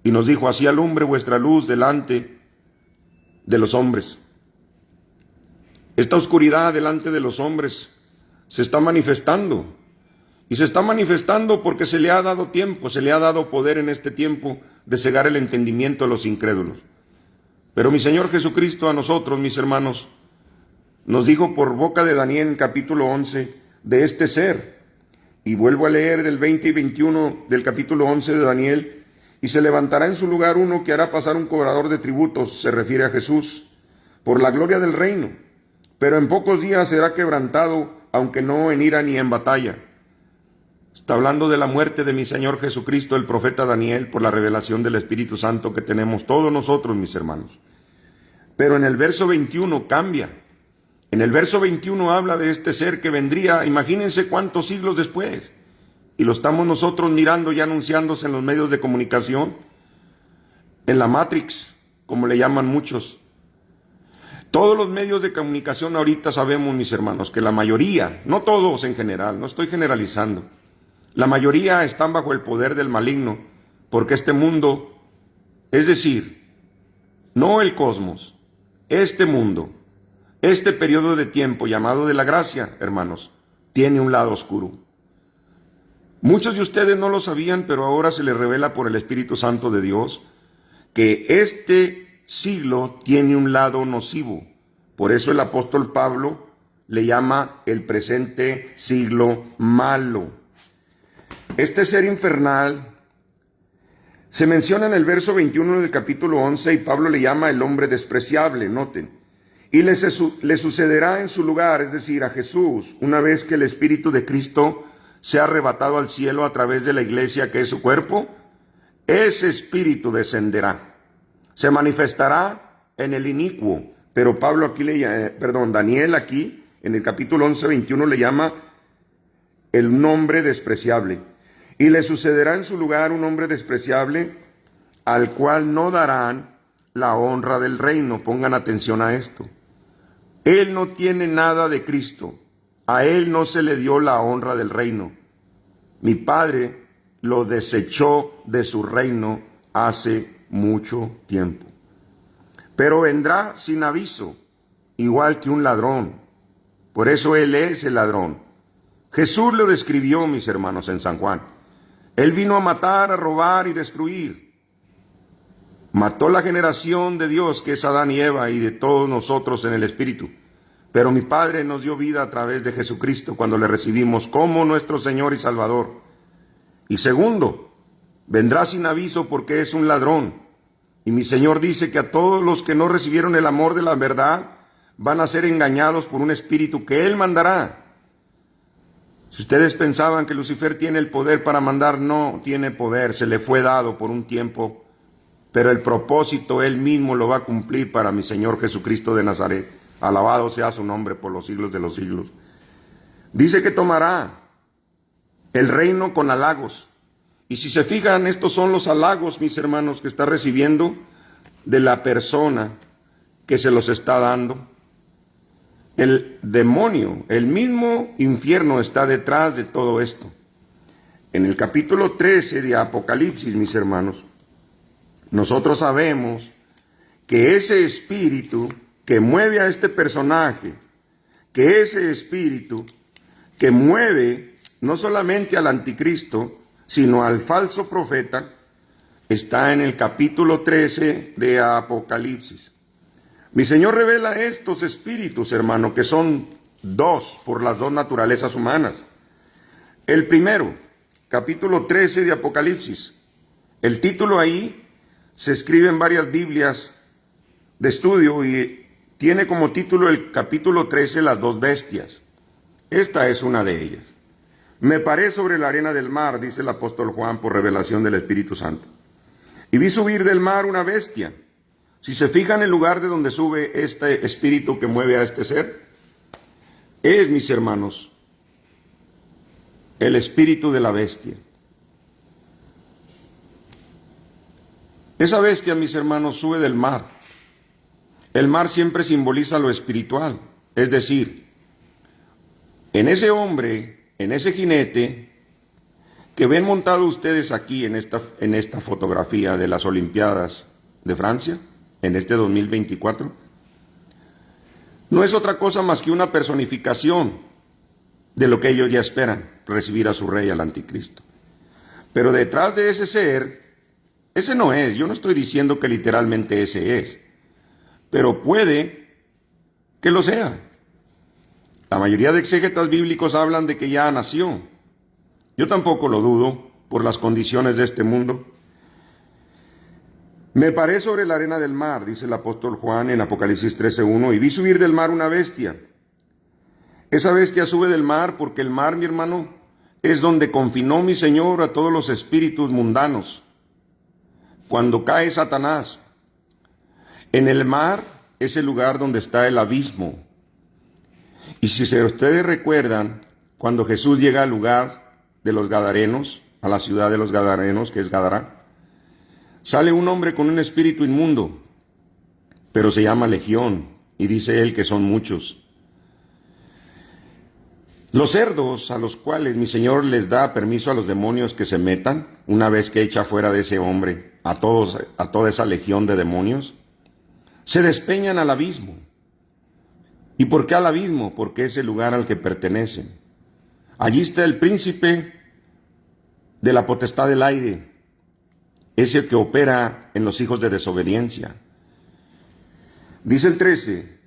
Y nos dijo: así alumbre vuestra luz delante de los hombres. Esta oscuridad delante de los hombres se está manifestando. Y se está manifestando porque se le ha dado tiempo, se le ha dado poder en este tiempo de cegar el entendimiento de los incrédulos. Pero mi Señor Jesucristo a nosotros, mis hermanos, nos dijo por boca de Daniel en capítulo 11 de este ser. Y vuelvo a leer del 20 y 21 del capítulo 11 de Daniel. Y se levantará en su lugar uno que hará pasar un cobrador de tributos, se refiere a Jesús, por la gloria del reino. Pero en pocos días será quebrantado, aunque no en ira ni en batalla. Está hablando de la muerte de mi Señor Jesucristo, el profeta Daniel, por la revelación del Espíritu Santo que tenemos todos nosotros, mis hermanos. Pero en el verso 21 cambia. En el verso 21 habla de este ser que vendría, imagínense cuántos siglos después. Y lo estamos nosotros mirando y anunciándose en los medios de comunicación, en la Matrix, como le llaman muchos. Todos los medios de comunicación ahorita sabemos, mis hermanos, que la mayoría, no todos en general, no estoy generalizando, la mayoría están bajo el poder del maligno, porque este mundo, es decir, no el cosmos, este mundo, este periodo de tiempo llamado de la gracia, hermanos, tiene un lado oscuro. Muchos de ustedes no lo sabían, pero ahora se les revela por el Espíritu Santo de Dios que este siglo tiene un lado nocivo. Por eso el apóstol Pablo le llama el presente siglo malo. Este ser infernal se menciona en el verso 21 del capítulo 11 y Pablo le llama el hombre despreciable, noten. Y le sucederá en su lugar, es decir, a Jesús, una vez que el Espíritu de Cristo sea arrebatado al cielo a través de la iglesia que es su cuerpo, ese Espíritu descenderá, se manifestará en el inicuo. Pero Pablo aquí Daniel aquí, en el capítulo 11, 21, le llama el nombre despreciable. Y le sucederá en su lugar un hombre despreciable al cual no darán la honra del reino. Pongan atención a esto. Él no tiene nada de Cristo. A él no se le dio la honra del reino. Mi Padre lo desechó de su reino hace mucho tiempo. Pero vendrá sin aviso, igual que un ladrón. Por eso él es el ladrón. Jesús lo describió, mis hermanos, en San Juan. Él vino a matar, a robar y destruir. Mató la generación de Dios, que es Adán y Eva, y de todos nosotros en el Espíritu. Pero mi Padre nos dio vida a través de Jesucristo cuando le recibimos como nuestro Señor y Salvador. Y segundo, vendrá sin aviso porque es un ladrón. Y mi Señor dice que a todos los que no recibieron el amor de la verdad van a ser engañados por un espíritu que Él mandará. Si ustedes pensaban que Lucifer tiene el poder para mandar, no tiene poder, se le fue dado por un tiempo, pero el propósito Él mismo lo va a cumplir para mi Señor Jesucristo de Nazaret. Alabado sea su nombre por los siglos de los siglos. Dice que tomará el reino con halagos. Y si se fijan, estos son los halagos, mis hermanos, que está recibiendo de la persona que se los está dando. El demonio, el mismo infierno está detrás de todo esto. En el capítulo 13 de Apocalipsis, mis hermanos, nosotros sabemos que ese espíritu que mueve a este personaje, que ese espíritu que mueve no solamente al anticristo, sino al falso profeta, está en el capítulo 13 de Apocalipsis. Mi Señor revela estos espíritus, hermano, que son dos por las dos naturalezas humanas. El primero, capítulo 13 de Apocalipsis. El título ahí se escribe en varias Biblias de estudio y tiene como título el capítulo 13, las dos bestias. Esta es una de ellas. Me paré sobre la arena del mar, dice el apóstol Juan por revelación del Espíritu Santo. Y vi subir del mar una bestia. Si se fijan el lugar de donde sube este espíritu que mueve a este ser, es, mis hermanos, el espíritu de la bestia. Esa bestia, mis hermanos, sube del mar. El mar siempre simboliza lo espiritual, es decir, en ese hombre, en ese jinete que ven montado ustedes aquí en esta fotografía de las Olimpiadas de Francia, en este 2024, no es otra cosa más que una personificación de lo que ellos ya esperan, recibir a su rey, al anticristo. Pero detrás de ese ser, ese no es, yo no estoy diciendo que literalmente ese es, pero puede que lo sea. La mayoría de exégetas bíblicos hablan de que ya nació. Yo tampoco lo dudo por las condiciones de este mundo. Me paré sobre la arena del mar, dice el apóstol Juan en Apocalipsis 13:1, y vi subir del mar una bestia. Esa bestia sube del mar porque el mar, mi hermano, es donde confinó mi Señor a todos los espíritus mundanos. Cuando cae Satanás, en el mar es el lugar donde está el abismo. Y si ustedes recuerdan, cuando Jesús llega al lugar de los Gadarenos, a la ciudad de los Gadarenos, que es Gadara, sale un hombre con un espíritu inmundo, pero se llama Legión, y dice él que son muchos. Los cerdos a los cuales mi Señor les da permiso a los demonios que se metan, una vez que echa fuera de ese hombre a toda esa legión de demonios, se despeñan al abismo. ¿Y por qué al abismo? Porque es el lugar al que pertenecen. Allí está el príncipe de la potestad del aire, ese que opera en los hijos de desobediencia. Dice el 13,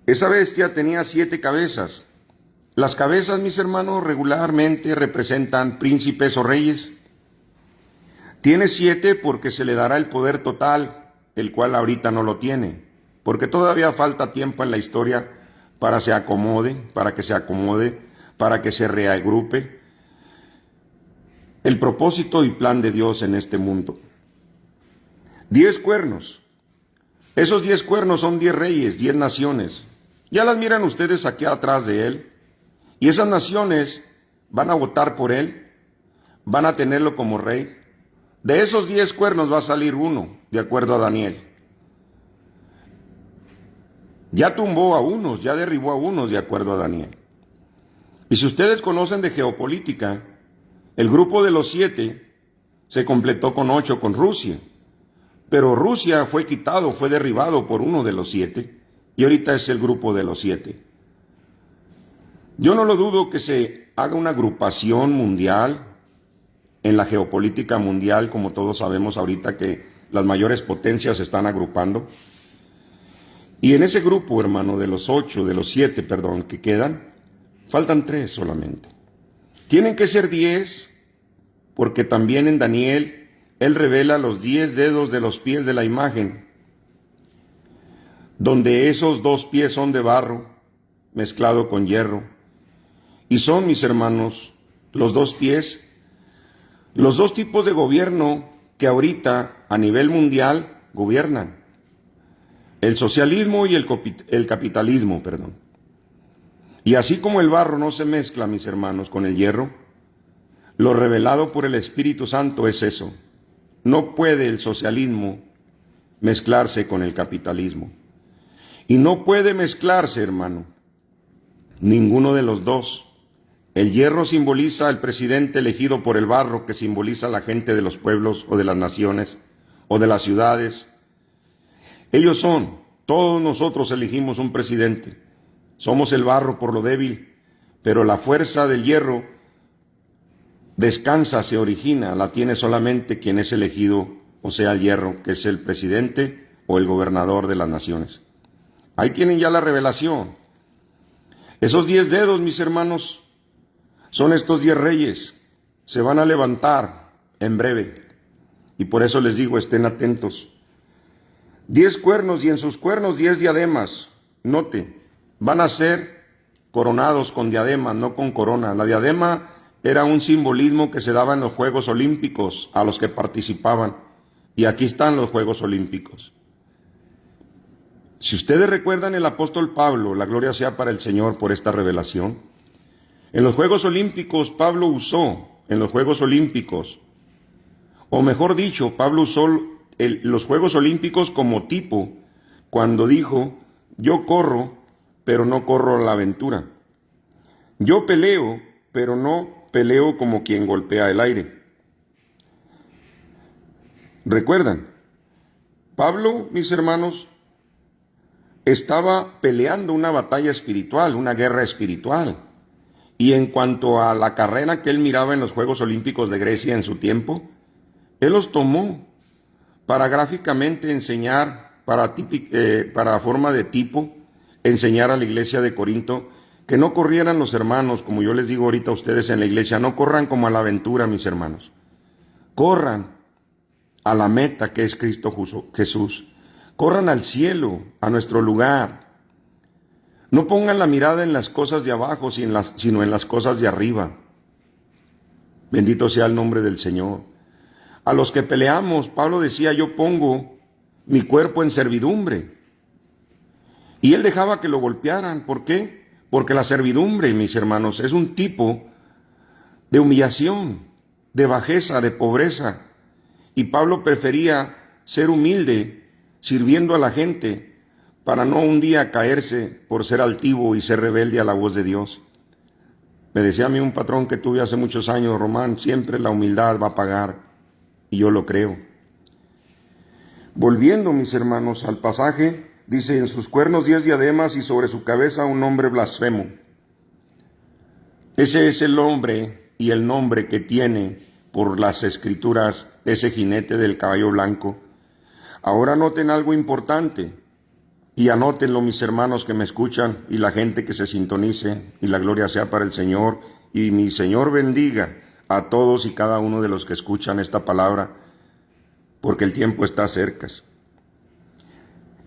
esa bestia tenía 7 cabezas. Las cabezas, mis hermanos, regularmente representan príncipes o reyes. Tiene 7 porque se le dará el poder total, el cual ahorita no lo tiene, porque todavía falta tiempo en la historia para que se acomode, para que se reagrupe el propósito y plan de Dios en este mundo. 10 cuernos. Esos 10 cuernos son 10 reyes, 10 naciones. Ya las miran ustedes aquí atrás de él. Y esas naciones van a votar por él, van a tenerlo como rey. De esos 10 cuernos va a salir uno, de acuerdo a Daniel. Ya tumbó a unos, ya derribó a unos, de acuerdo a Daniel. Y si ustedes conocen de geopolítica, el grupo de los 7 se completó con 8 con Rusia. Pero Rusia fue quitado, fue derribado por uno de los 7, y ahorita es el grupo de los 7. Yo no lo dudo que se haga una agrupación mundial en la geopolítica mundial, como todos sabemos ahorita que las mayores potencias se están agrupando. Y en ese grupo, hermano, de los 7, que quedan, faltan 3 solamente. Tienen que ser 10, porque también en Daniel, él revela los 10 dedos de los pies de la imagen, donde esos 2 pies son de barro mezclado con hierro. Y son, mis hermanos, los 2 pies, los 2 tipos de gobierno que ahorita a nivel mundial gobiernan. El socialismo y el capitalismo. Y así como el barro no se mezcla, mis hermanos, con el hierro, lo revelado por el Espíritu Santo es eso. No puede el socialismo mezclarse con el capitalismo. Y no puede mezclarse, hermano, ninguno de los dos. El hierro simboliza al presidente elegido por el barro, que simboliza a la gente de los pueblos o de las naciones o de las ciudades. Ellos son, todos nosotros elegimos un presidente. Somos el barro por lo débil, pero la fuerza del hierro descansa, se origina, la tiene solamente quien es elegido, o sea, el hierro, que es el presidente o el gobernador de las naciones. Ahí tienen ya la revelación. Esos 10 dedos, mis hermanos, son estos 10 reyes. Se van a levantar en breve. Y por eso les digo, estén atentos. 10 cuernos y en sus cuernos 10 diademas. Note, van a ser coronados con diadema, no con corona. La diadema era un simbolismo que se daba en los Juegos Olímpicos a los que participaban. Y aquí están los Juegos Olímpicos. Si ustedes recuerdan el apóstol Pablo, la gloria sea para el Señor por esta revelación. En los Juegos Olímpicos, Pablo usó, o mejor dicho, Pablo usó los Juegos Olímpicos como tipo, cuando dijo, yo corro, pero no corro a la aventura. Yo peleo, pero no peleo como quien golpea el aire. ¿Recuerdan? Pablo, mis hermanos, estaba peleando una batalla espiritual, una guerra espiritual. Y en cuanto a la carrera que él miraba en los Juegos Olímpicos de Grecia en su tiempo, él los tomó para gráficamente enseñar, para forma de tipo, enseñar a la iglesia de Corinto que no corrieran los hermanos, como yo les digo ahorita a ustedes en la iglesia, no corran como a la aventura, mis hermanos. Corran a la meta que es Cristo Jesús. Corran al cielo, a nuestro lugar. No pongan la mirada en las cosas de abajo, sino en las cosas de arriba. Bendito sea el nombre del Señor. A los que peleamos, Pablo decía, yo pongo mi cuerpo en servidumbre. Y él dejaba que lo golpearan. ¿Por qué? Porque la servidumbre, mis hermanos, es un tipo de humillación, de bajeza, de pobreza. Y Pablo prefería ser humilde, sirviendo a la gente, para no un día caerse por ser altivo y ser rebelde a la voz de Dios. Me decía a mí un patrón que tuve hace muchos años, Román, siempre la humildad va a pagar, y yo lo creo. Volviendo, mis hermanos, al pasaje, dice, en sus cuernos 10 diademas y sobre su cabeza un nombre blasfemo. Ese es el hombre y el nombre que tiene por las escrituras ese jinete del caballo blanco. Ahora noten algo importante y anótenlo, mis hermanos que me escuchan y la gente que se sintonice, y la gloria sea para el Señor, y mi Señor bendiga a todos y cada uno de los que escuchan esta palabra, porque el tiempo está cerca.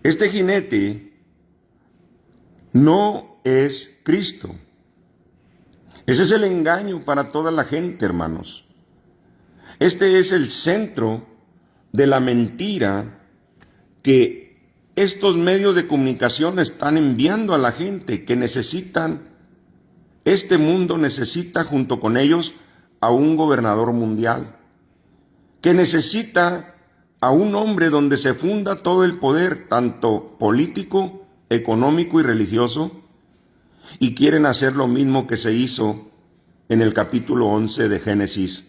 Este jinete no es Cristo. Ese es el engaño para toda la gente, hermanos. Este es el centro de la mentira que estos medios de comunicación están enviando a la gente, que necesitan, este mundo necesita junto con ellos a un gobernador mundial, que necesita a un hombre donde se funda todo el poder, tanto político, económico y religioso, y quieren hacer lo mismo que se hizo en el capítulo 11 de Génesis.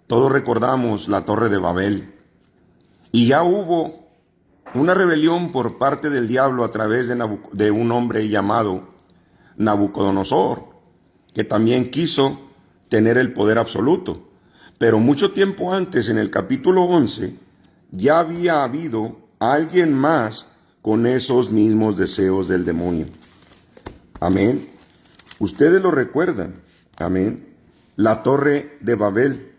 Todos recordamos la Torre de Babel, y ya hubo una rebelión por parte del diablo a través de un hombre llamado Nabucodonosor, que también quiso tener el poder absoluto. Pero mucho tiempo antes, en el capítulo 11, ya había habido alguien más con esos mismos deseos del demonio. Amén. Ustedes lo recuerdan. Amén. La Torre de Babel.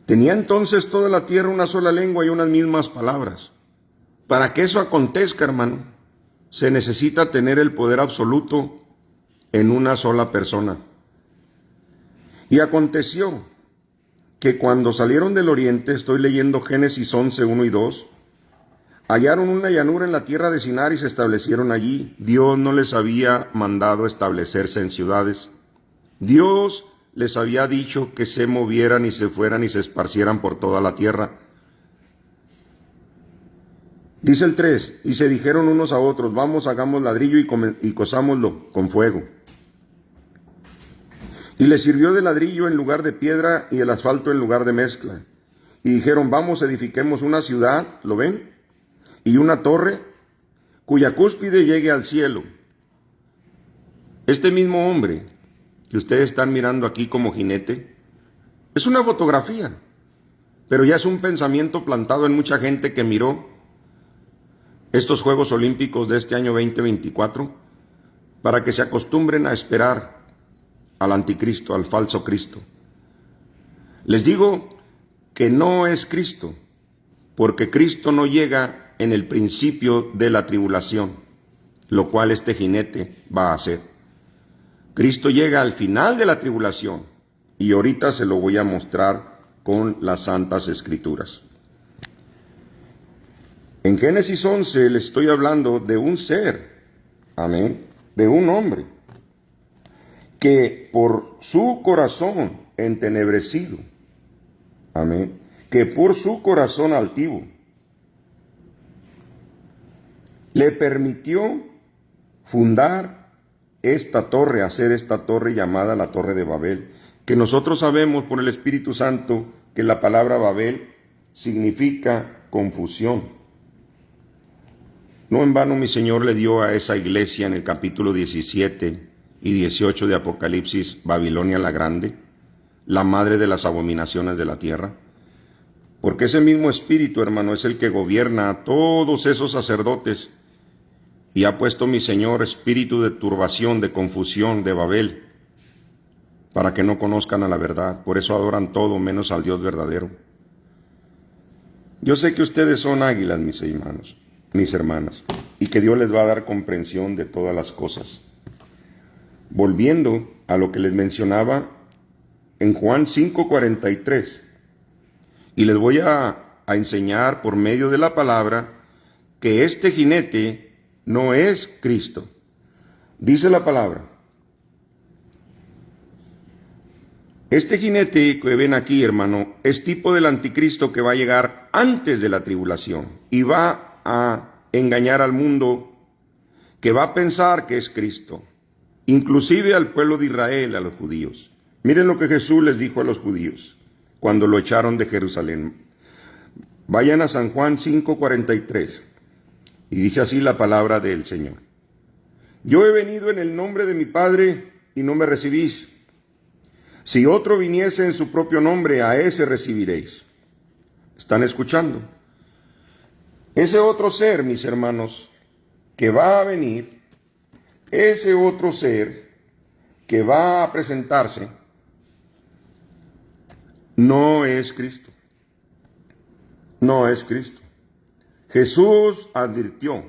Tenía entonces toda la tierra una sola lengua y unas mismas palabras. Para que eso acontezca, hermano, se necesita tener el poder absoluto en una sola persona. Y aconteció que cuando salieron del oriente, estoy leyendo Génesis 11, 1 y 2, hallaron una llanura en la tierra de Sinar y se establecieron allí. Dios no les había mandado establecerse en ciudades. Dios les había dicho que se movieran y se fueran y se esparcieran por toda la tierra. Dice el 3, y se dijeron unos a otros, vamos, hagamos ladrillo y cosámoslo con fuego. Y les sirvió de ladrillo en lugar de piedra y el asfalto en lugar de mezcla. Y dijeron, vamos, edifiquemos una ciudad, ¿lo ven? Y una torre cuya cúspide llegue al cielo. Este mismo hombre que ustedes están mirando aquí como jinete, es una fotografía, pero ya es un pensamiento plantado en mucha gente que miró estos Juegos Olímpicos de este año 2024 para que se acostumbren a esperar al anticristo, al falso Cristo. Les digo que no es Cristo, porque Cristo no llega en el principio de la tribulación, lo cual este jinete va a hacer. Cristo llega al final de la tribulación, y ahorita se lo voy a mostrar con las Santas Escrituras. En Génesis 11 le estoy hablando de un ser, amén, de un hombre, que por su corazón entenebrecido, amén, que por su corazón altivo, le permitió fundar esta torre, hacer esta torre llamada la Torre de Babel, que nosotros sabemos por el Espíritu Santo que la palabra Babel significa confusión. No en vano mi Señor le dio a esa iglesia en el capítulo 17 y 18 de Apocalipsis Babilonia la Grande, la madre de las abominaciones de la tierra, porque ese mismo Espíritu, hermano, es el que gobierna a todos esos sacerdotes. Y ha puesto mi Señor espíritu de turbación, de confusión, de Babel, para que no conozcan a la verdad. Por eso adoran todo menos al Dios verdadero. Yo sé que ustedes son águilas, mis hermanos, mis hermanas, y que Dios les va a dar comprensión de todas las cosas. Volviendo a lo que les mencionaba en Juan 5:43, y les voy a enseñar por medio de la palabra que este jinete no es Cristo. Dice la palabra, este jinete que ven aquí, hermano, es tipo del anticristo que va a llegar antes de la tribulación y va a engañar al mundo, que va a pensar que es Cristo, inclusive al pueblo de Israel, a los judíos. Miren lo que Jesús les dijo a los judíos cuando lo echaron de Jerusalén. Vayan a San Juan 5:43 y dice así la palabra del Señor. Yo he venido en el nombre de mi Padre y no me recibís. Si otro viniese en su propio nombre, a ese recibiréis. ¿Están escuchando? Ese otro ser, mis hermanos, que va a venir, ese otro ser que va a presentarse, no es Cristo. No es Cristo. Jesús advirtió,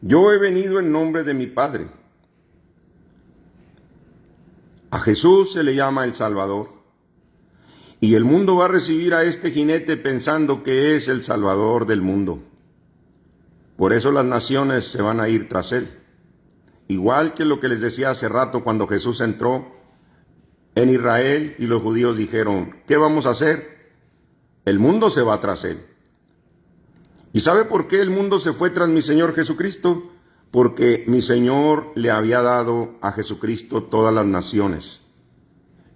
yo he venido en nombre de mi Padre. A Jesús se le llama el Salvador. Y el mundo va a recibir a este jinete pensando que es el Salvador del mundo. Por eso las naciones se van a ir tras él. Igual que lo que les decía hace rato cuando Jesús entró en Israel y los judíos dijeron, ¿qué vamos a hacer? El mundo se va tras él. ¿Y sabe por qué el mundo se fue tras mi Señor Jesucristo? Porque mi Señor le había dado a Jesucristo todas las naciones.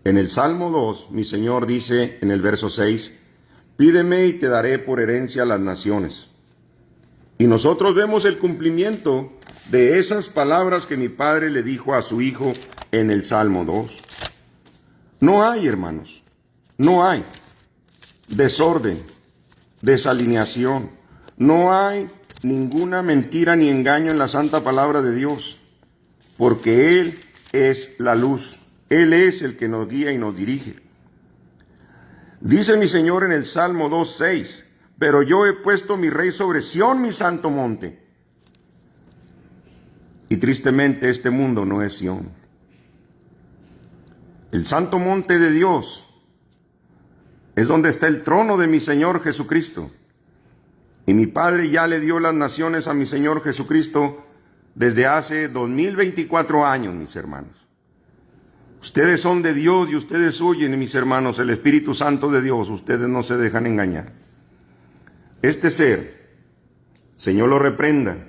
En el Salmo 2, mi Señor dice en el verso 6, pídeme y te daré por herencia las naciones. Y nosotros vemos el cumplimiento de esas palabras que mi Padre le dijo a su Hijo en el Salmo 2. No hay, hermanos, no hay desorden, desalineación, no hay ninguna mentira ni engaño en la santa palabra de Dios, porque Él es la luz, Él es el que nos guía y nos dirige. Dice mi Señor en el Salmo 2:6, pero yo he puesto mi rey sobre Sión, mi santo monte. Y tristemente este mundo no es Sión. El santo monte de Dios es donde está el trono de mi Señor Jesucristo. Y mi Padre ya le dio las naciones a mi Señor Jesucristo desde hace 2024 años, mis hermanos. Ustedes son de Dios y ustedes oyen, mis hermanos, el Espíritu Santo de Dios. Ustedes no se dejan engañar. Este ser, Señor lo reprenda,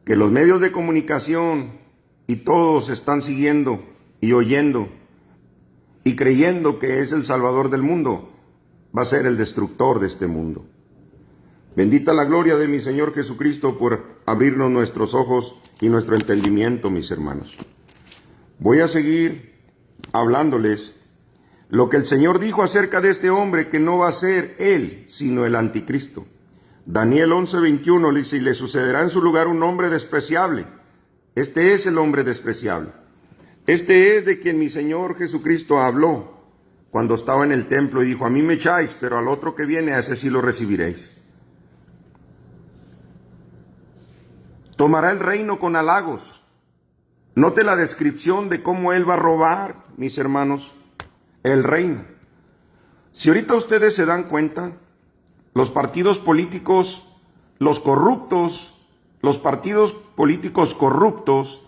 que los medios de comunicación y todos están siguiendo y oyendo y creyendo que es el Salvador del mundo, va a ser el destructor de este mundo. Bendita la gloria de mi Señor Jesucristo por abrirnos nuestros ojos y nuestro entendimiento, mis hermanos. Voy a seguir hablándoles lo que el Señor dijo acerca de este hombre, que no va a ser él, sino el anticristo. Daniel 11:21 le dice, y le sucederá en su lugar un hombre despreciable. Este es el hombre despreciable. Este es de quien mi Señor Jesucristo habló cuando estaba en el templo y dijo, a mí me echáis, pero al otro que viene, a ese sí lo recibiréis. Tomará el reino con halagos. Note la descripción de cómo él va a robar, mis hermanos, el reino. Si ahorita ustedes se dan cuenta, los partidos políticos, los partidos políticos corruptos,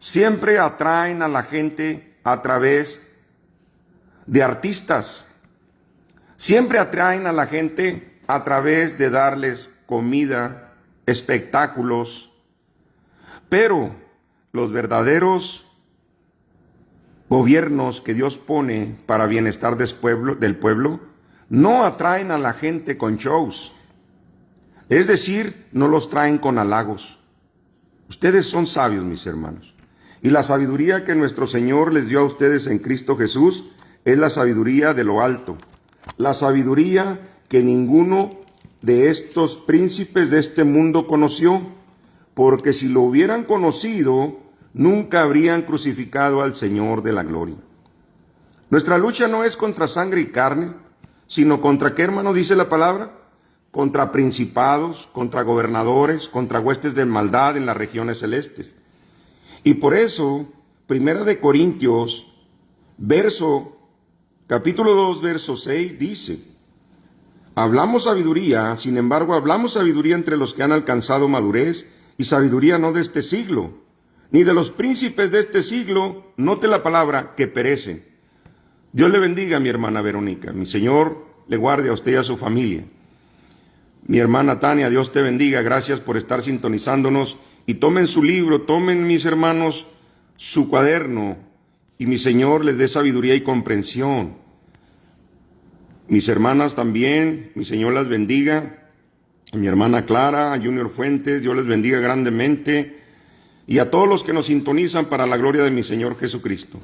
siempre atraen a la gente a través de artistas. Siempre atraen a la gente a través de darles comida, espectáculos. Pero los verdaderos gobiernos que Dios pone para bienestar del pueblo no atraen a la gente con shows. Es decir, no los traen con halagos. Ustedes son sabios, mis hermanos. Y la sabiduría que nuestro Señor les dio a ustedes en Cristo Jesús es la sabiduría de lo alto. La sabiduría que ninguno de estos príncipes de este mundo conoció. Porque si lo hubieran conocido, nunca habrían crucificado al Señor de la gloria. Nuestra lucha no es contra sangre y carne, sino contra, ¿qué, hermano, dice la palabra? Contra principados, contra gobernadores, contra huestes de maldad en las regiones celestes. Y por eso, Primera de Corintios, capítulo 2, verso 6, dice, hablamos sabiduría, sin embargo, hablamos sabiduría entre los que han alcanzado madurez, y sabiduría no de este siglo, ni de los príncipes de este siglo, note la palabra, que perecen. Dios le bendiga, mi hermana Verónica. Mi Señor le guarde a usted y a su familia. Mi hermana Tania, Dios te bendiga. Gracias por estar sintonizándonos. Y tomen su libro, tomen, mis hermanos, su cuaderno. Y mi Señor les dé sabiduría y comprensión. Mis hermanas también, mi Señor las bendiga. Mi hermana Clara, Junior Fuentes, Dios les bendiga grandemente. Y a todos los que nos sintonizan para la gloria de mi Señor Jesucristo.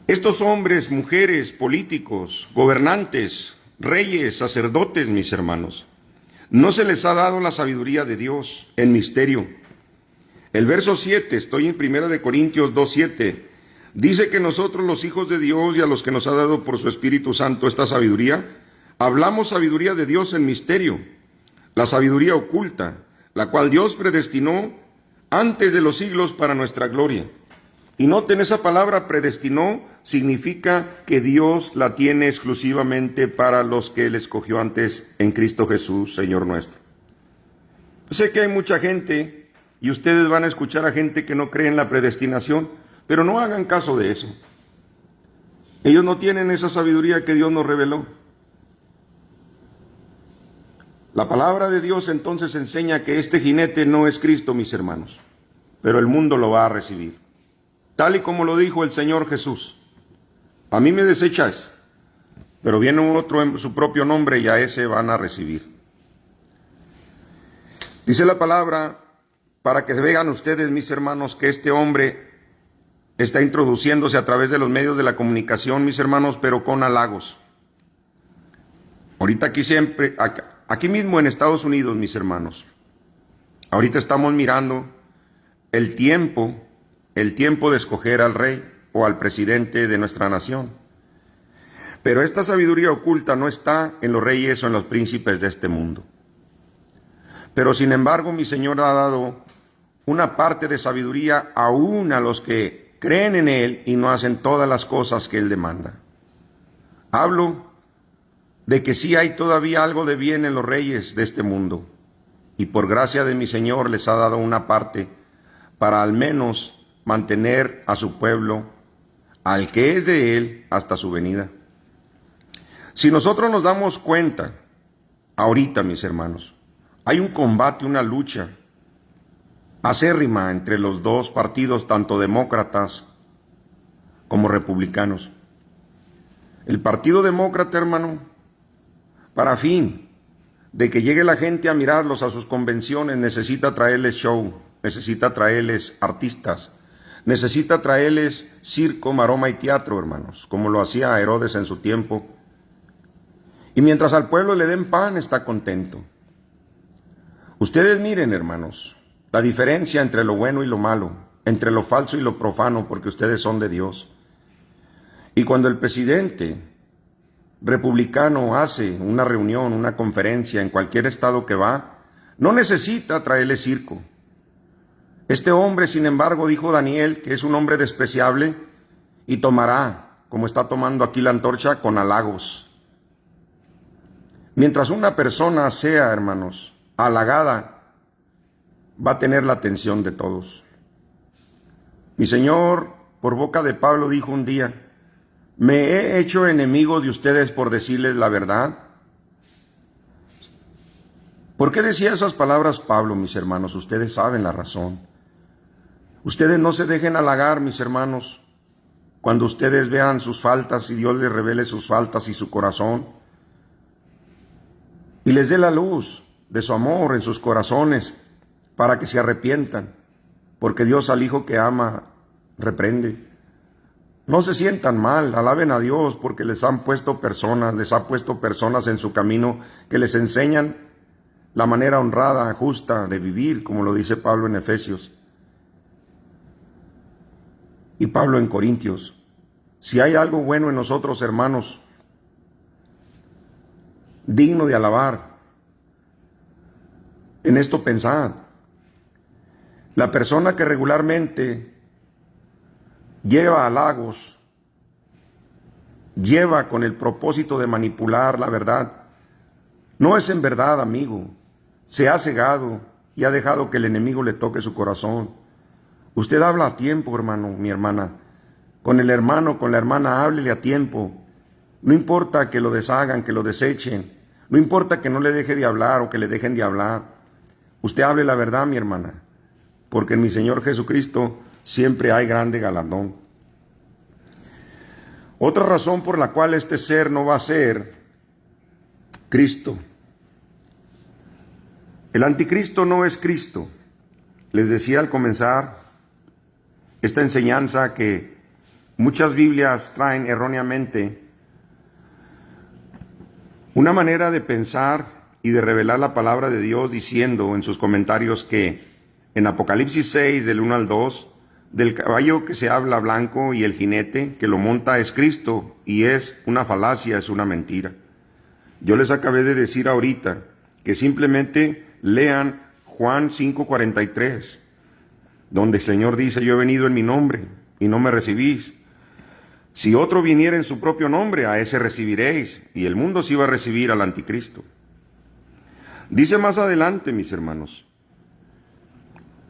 Estos hombres, mujeres, políticos, gobernantes, reyes, sacerdotes, mis hermanos, no se les ha dado la sabiduría de Dios en misterio. El verso 7, estoy en 1 Corintios 2:7, dice que nosotros los hijos de Dios y a los que nos ha dado por su Espíritu Santo esta sabiduría, hablamos sabiduría de Dios en misterio, la sabiduría oculta, la cual Dios predestinó antes de los siglos para nuestra gloria. Y noten, esa palabra predestinó significa que Dios la tiene exclusivamente para los que Él escogió antes en Cristo Jesús, Señor nuestro. Sé que hay mucha gente, y ustedes van a escuchar a gente que no cree en la predestinación, pero no hagan caso de eso. Ellos no tienen esa sabiduría que Dios nos reveló. La palabra de Dios entonces enseña que este jinete no es Cristo, mis hermanos, pero el mundo lo va a recibir. Tal y como lo dijo el Señor Jesús. A mí me desecháis, pero viene otro en su propio nombre y a ese van a recibir. Dice la palabra, para que vean ustedes, mis hermanos, que este hombre está introduciéndose a través de los medios de la comunicación, mis hermanos, pero con halagos. Ahorita aquí mismo en Estados Unidos, mis hermanos, ahorita estamos mirando el tiempo de escoger al rey o al presidente de nuestra nación. Pero esta sabiduría oculta no está en los reyes o en los príncipes de este mundo. Pero sin embargo, mi Señor ha dado una parte de sabiduría aún a los que creen en Él y no hacen todas las cosas que Él demanda. Hablo de que sí hay todavía algo de bien en los reyes de este mundo, y por gracia de mi Señor les ha dado una parte para al menos mantener a su pueblo, al que es de Él, hasta su venida. Si nosotros nos damos cuenta, ahorita, mis hermanos, hay un combate, una lucha acérrima entre los dos partidos, tanto demócratas como republicanos. El Partido Demócrata, hermano, para fin de que llegue la gente a mirarlos a sus convenciones, necesita traerles show, necesita traerles artistas, necesita traerles circo, maroma y teatro, hermanos, como lo hacía Herodes en su tiempo. Y mientras al pueblo le den pan, está contento. Ustedes miren, hermanos, la diferencia entre lo bueno y lo malo, entre lo falso y lo profano, porque ustedes son de Dios. Y cuando el presidente republicano hace una reunión, una conferencia en cualquier estado que va, no necesita traerle circo. Este hombre, sin embargo, dijo Daniel, que es un hombre despreciable y tomará, como está tomando aquí la antorcha, con halagos. Mientras una persona sea, hermanos, halagada, va a tener la atención de todos. Mi Señor, por boca de Pablo, dijo un día, ¿me he hecho enemigo de ustedes por decirles la verdad? ¿Por qué decía esas palabras Pablo, mis hermanos? Ustedes saben la razón. Ustedes no se dejen halagar, mis hermanos, cuando ustedes vean sus faltas y Dios les revele sus faltas y su corazón y les dé la luz de su amor en sus corazones para que se arrepientan, porque Dios al hijo que ama reprende. No se sientan mal, alaben a Dios porque les ha puesto personas en su camino que les enseñan la manera honrada, justa de vivir, como lo dice Pablo en Efesios. Y Pablo en Corintios. Si hay algo bueno en nosotros, hermanos, digno de alabar, en esto pensad. La persona que regularmente lleva halagos, lleva con el propósito de manipular la verdad, no es en verdad amigo, se ha cegado y ha dejado que el enemigo le toque su corazón. Usted habla a tiempo, hermano, mi hermana. Con el hermano, con la hermana, háblele a tiempo. No importa que lo deshagan, que lo desechen. No importa que no le deje de hablar o que le dejen de hablar. Usted hable la verdad, mi hermana, porque en mi Señor Jesucristo siempre hay grande galardón. Otra razón por la cual este ser no va a ser Cristo. El anticristo no es Cristo. Les decía al comenzar esta enseñanza que muchas Biblias traen erróneamente una manera de pensar y de revelar la palabra de Dios, diciendo en sus comentarios que en Apocalipsis 6, del 1 al 2, del caballo que se habla blanco y el jinete que lo monta es Cristo, y es una falacia, es una mentira. Yo les acabé de decir ahorita que simplemente lean Juan 5:43, donde el Señor dice: yo he venido en mi nombre y no me recibís. Si otro viniera en su propio nombre, a ese recibiréis. Y el mundo sí va a recibir al anticristo. Dice más adelante, mis hermanos,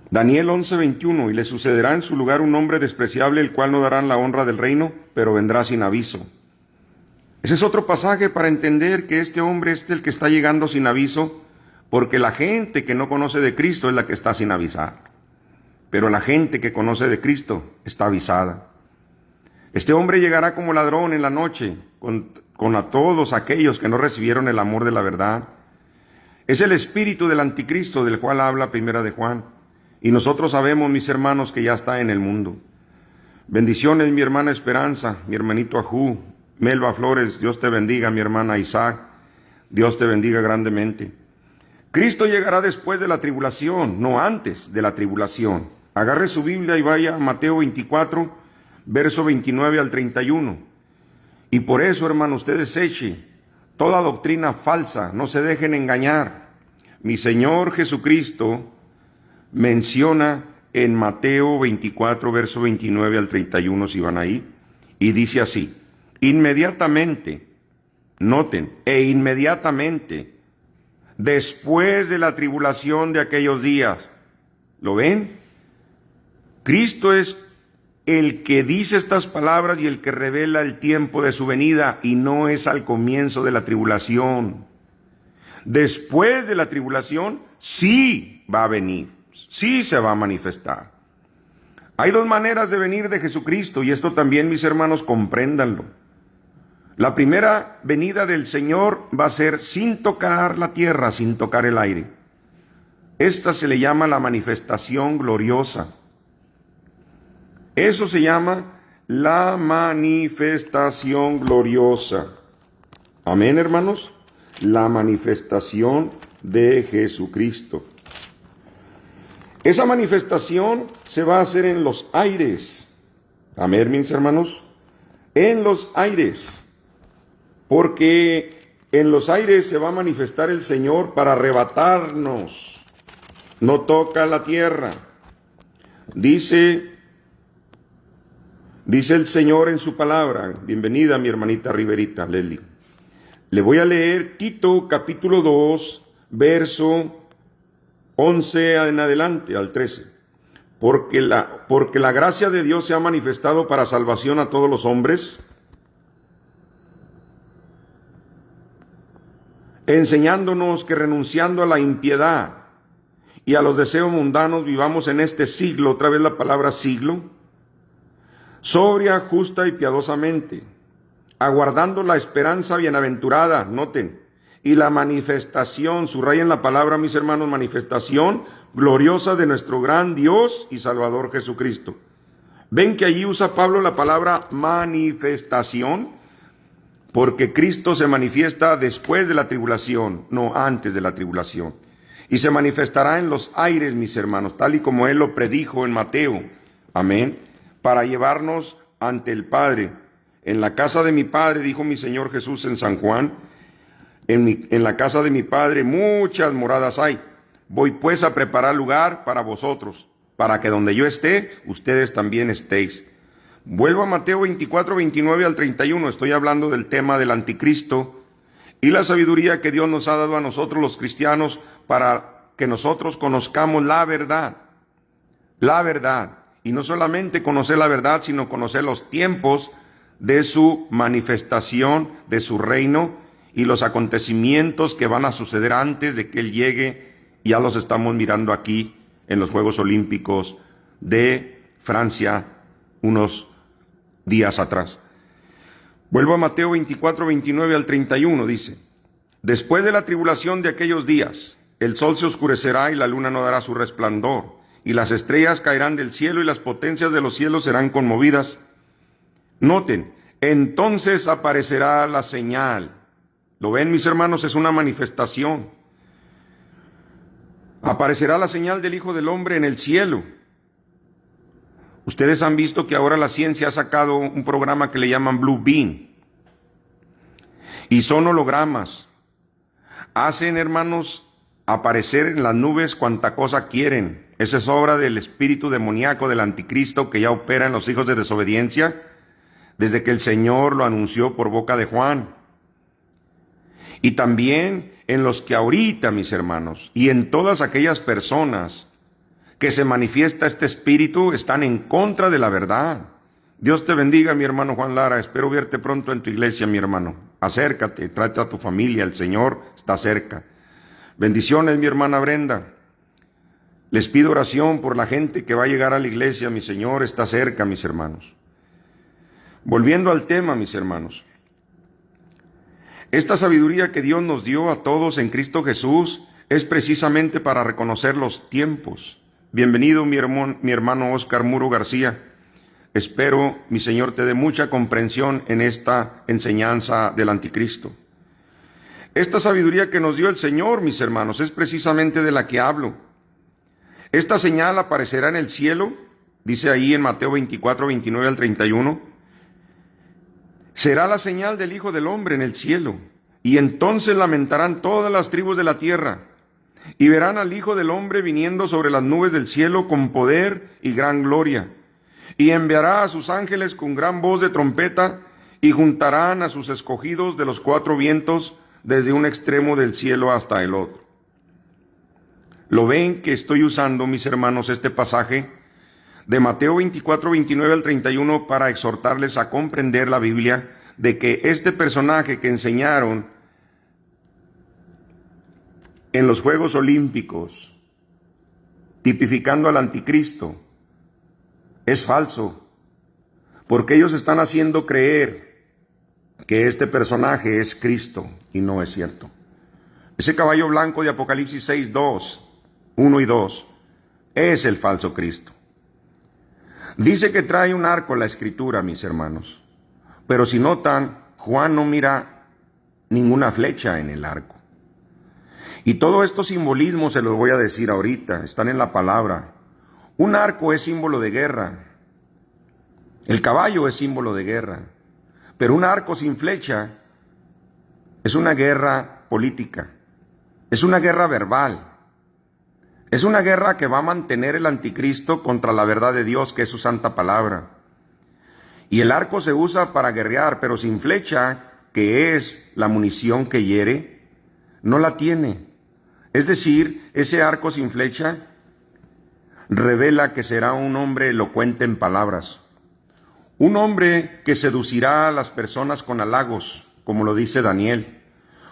Daniel 11:21, y le sucederá en su lugar un hombre despreciable, el cual no darán la honra del reino, pero vendrá sin aviso. Ese es otro pasaje para entender que este hombre es el que está llegando sin aviso, porque la gente que no conoce de Cristo es la que está sin avisar. Pero la gente que conoce de Cristo está avisada. Este hombre llegará como ladrón en la noche, con a todos aquellos que no recibieron el amor de la verdad. Es el espíritu del anticristo del cual habla Primera de Juan. Y nosotros sabemos, mis hermanos, que ya está en el mundo. Bendiciones, mi hermana Esperanza, mi hermanito Ajú, Melba Flores, Dios te bendiga, mi hermana Isaac, Dios te bendiga grandemente. Cristo llegará después de la tribulación, no antes de la tribulación. Agarre su Biblia y vaya a Mateo 24, verso 29 al 31. Y por eso, hermano, usted deseche toda doctrina falsa, no se dejen engañar. Mi Señor Jesucristo menciona en Mateo 24, verso 29 al 31, si van ahí, y dice así: inmediatamente, noten, inmediatamente, después de la tribulación de aquellos días. ¿Lo ven? Cristo es el que dice estas palabras y el que revela el tiempo de su venida, y no es al comienzo de la tribulación. Después de la tribulación, sí va a venir, sí se va a manifestar. Hay dos maneras de venir de Jesucristo, y esto también, mis hermanos, compréndanlo. La primera venida del Señor va a ser sin tocar la tierra, sin tocar el aire. Esta se le llama la manifestación gloriosa. Eso se llama la manifestación gloriosa. Amén, hermanos. La manifestación de Jesucristo. Esa manifestación se va a hacer en los aires. Amén, mis hermanos. En los aires. Porque en los aires se va a manifestar el Señor para arrebatarnos. No toca la tierra. Dice el Señor en su palabra. Bienvenida, mi hermanita Riverita, Leli. Le voy a leer Tito capítulo 2, verso 11 en adelante, al 13. Porque la gracia de Dios se ha manifestado para salvación a todos los hombres, enseñándonos que renunciando a la impiedad y a los deseos mundanos vivamos en este siglo, otra vez la palabra siglo, sobria, justa y piadosamente, aguardando la esperanza bienaventurada, noten, y la manifestación, subrayen la palabra, mis hermanos, manifestación gloriosa de nuestro gran Dios y Salvador Jesucristo. ¿Ven que allí usa Pablo la palabra manifestación? Porque Cristo se manifiesta después de la tribulación, no antes de la tribulación. Y se manifestará en los aires, mis hermanos, tal y como Él lo predijo en Mateo. Amén. Para llevarnos ante el Padre. En la casa de mi Padre, dijo mi Señor Jesús en San Juan, en la casa de mi Padre muchas moradas hay. Voy pues a preparar lugar para vosotros, para que donde yo esté, ustedes también estéis. Vuelvo a Mateo 24, 29 al 31. Estoy hablando del tema del anticristo y la sabiduría que Dios nos ha dado a nosotros los cristianos para que nosotros conozcamos la verdad. La verdad. Y no solamente conocer la verdad, sino conocer los tiempos de su manifestación, de su reino y los acontecimientos que van a suceder antes de que Él llegue. Ya los estamos mirando aquí en los Juegos Olímpicos de Francia unos días atrás. Vuelvo a Mateo 24, 29 al 31, dice: Después de la tribulación de aquellos días, el sol se oscurecerá y la luna no dará su resplandor, y las estrellas caerán del cielo y las potencias de los cielos serán conmovidas. Noten, entonces aparecerá la señal. ¿Lo ven, mis hermanos? Es una manifestación. Aparecerá la señal del Hijo del Hombre en el cielo. Ustedes han visto que ahora la ciencia ha sacado un programa que le llaman Blue Beam. Y son hologramas. Hacen, hermanos, aparecer en las nubes cuanta cosa quieren. Esa es obra del espíritu demoníaco del anticristo que ya opera en los hijos de desobediencia desde que el Señor lo anunció por boca de Juan. Y también en los que ahorita, mis hermanos, y en todas aquellas personas que se manifiesta este espíritu, están en contra de la verdad. Dios te bendiga, mi hermano Juan Lara. Espero verte pronto en tu iglesia, mi hermano. Acércate, trata a tu familia. El Señor está cerca. Bendiciones, mi hermana Brenda. Les pido oración por la gente que va a llegar a la iglesia. Mi Señor está cerca, mis hermanos. Volviendo al tema, mis hermanos. Esta sabiduría que Dios nos dio a todos en Cristo Jesús es precisamente para reconocer los tiempos. Bienvenido, mi hermano Oscar Muro García. Espero, mi Señor, te dé mucha comprensión en esta enseñanza del anticristo. Esta sabiduría que nos dio el Señor, mis hermanos, es precisamente de la que hablo. Esta señal aparecerá en el cielo, dice ahí en Mateo 24, 29 al 31. Será la señal del Hijo del Hombre en el cielo, y entonces lamentarán todas las tribus de la tierra, y verán al Hijo del Hombre viniendo sobre las nubes del cielo con poder y gran gloria, y enviará a sus ángeles con gran voz de trompeta, y juntarán a sus escogidos de los cuatro vientos, desde un extremo del cielo hasta el otro. ¿Lo ven que estoy usando, mis hermanos, este pasaje de Mateo 24, 29 al 31 para exhortarles a comprender la Biblia, de que este personaje que enseñaron en los Juegos Olímpicos, tipificando al anticristo, es falso, porque ellos están haciendo creer que este personaje es Cristo, y no es cierto. Ese caballo blanco de Apocalipsis 6, 1 y 2, es el falso Cristo. Dice que trae un arco la escritura, mis hermanos, pero si notan, Juan no mira ninguna flecha en el arco. Y todo estos simbolismos se los voy a decir ahorita, están en la palabra. Un arco es símbolo de guerra, el caballo es símbolo de guerra, pero un arco sin flecha es una guerra política, es una guerra verbal. Es una guerra que va a mantener el anticristo contra la verdad de Dios, que es su santa palabra. Y el arco se usa para guerrear, pero sin flecha, que es la munición que hiere, no la tiene. Es decir, ese arco sin flecha revela que será un hombre elocuente en palabras. Un hombre que seducirá a las personas con halagos, como lo dice Daniel.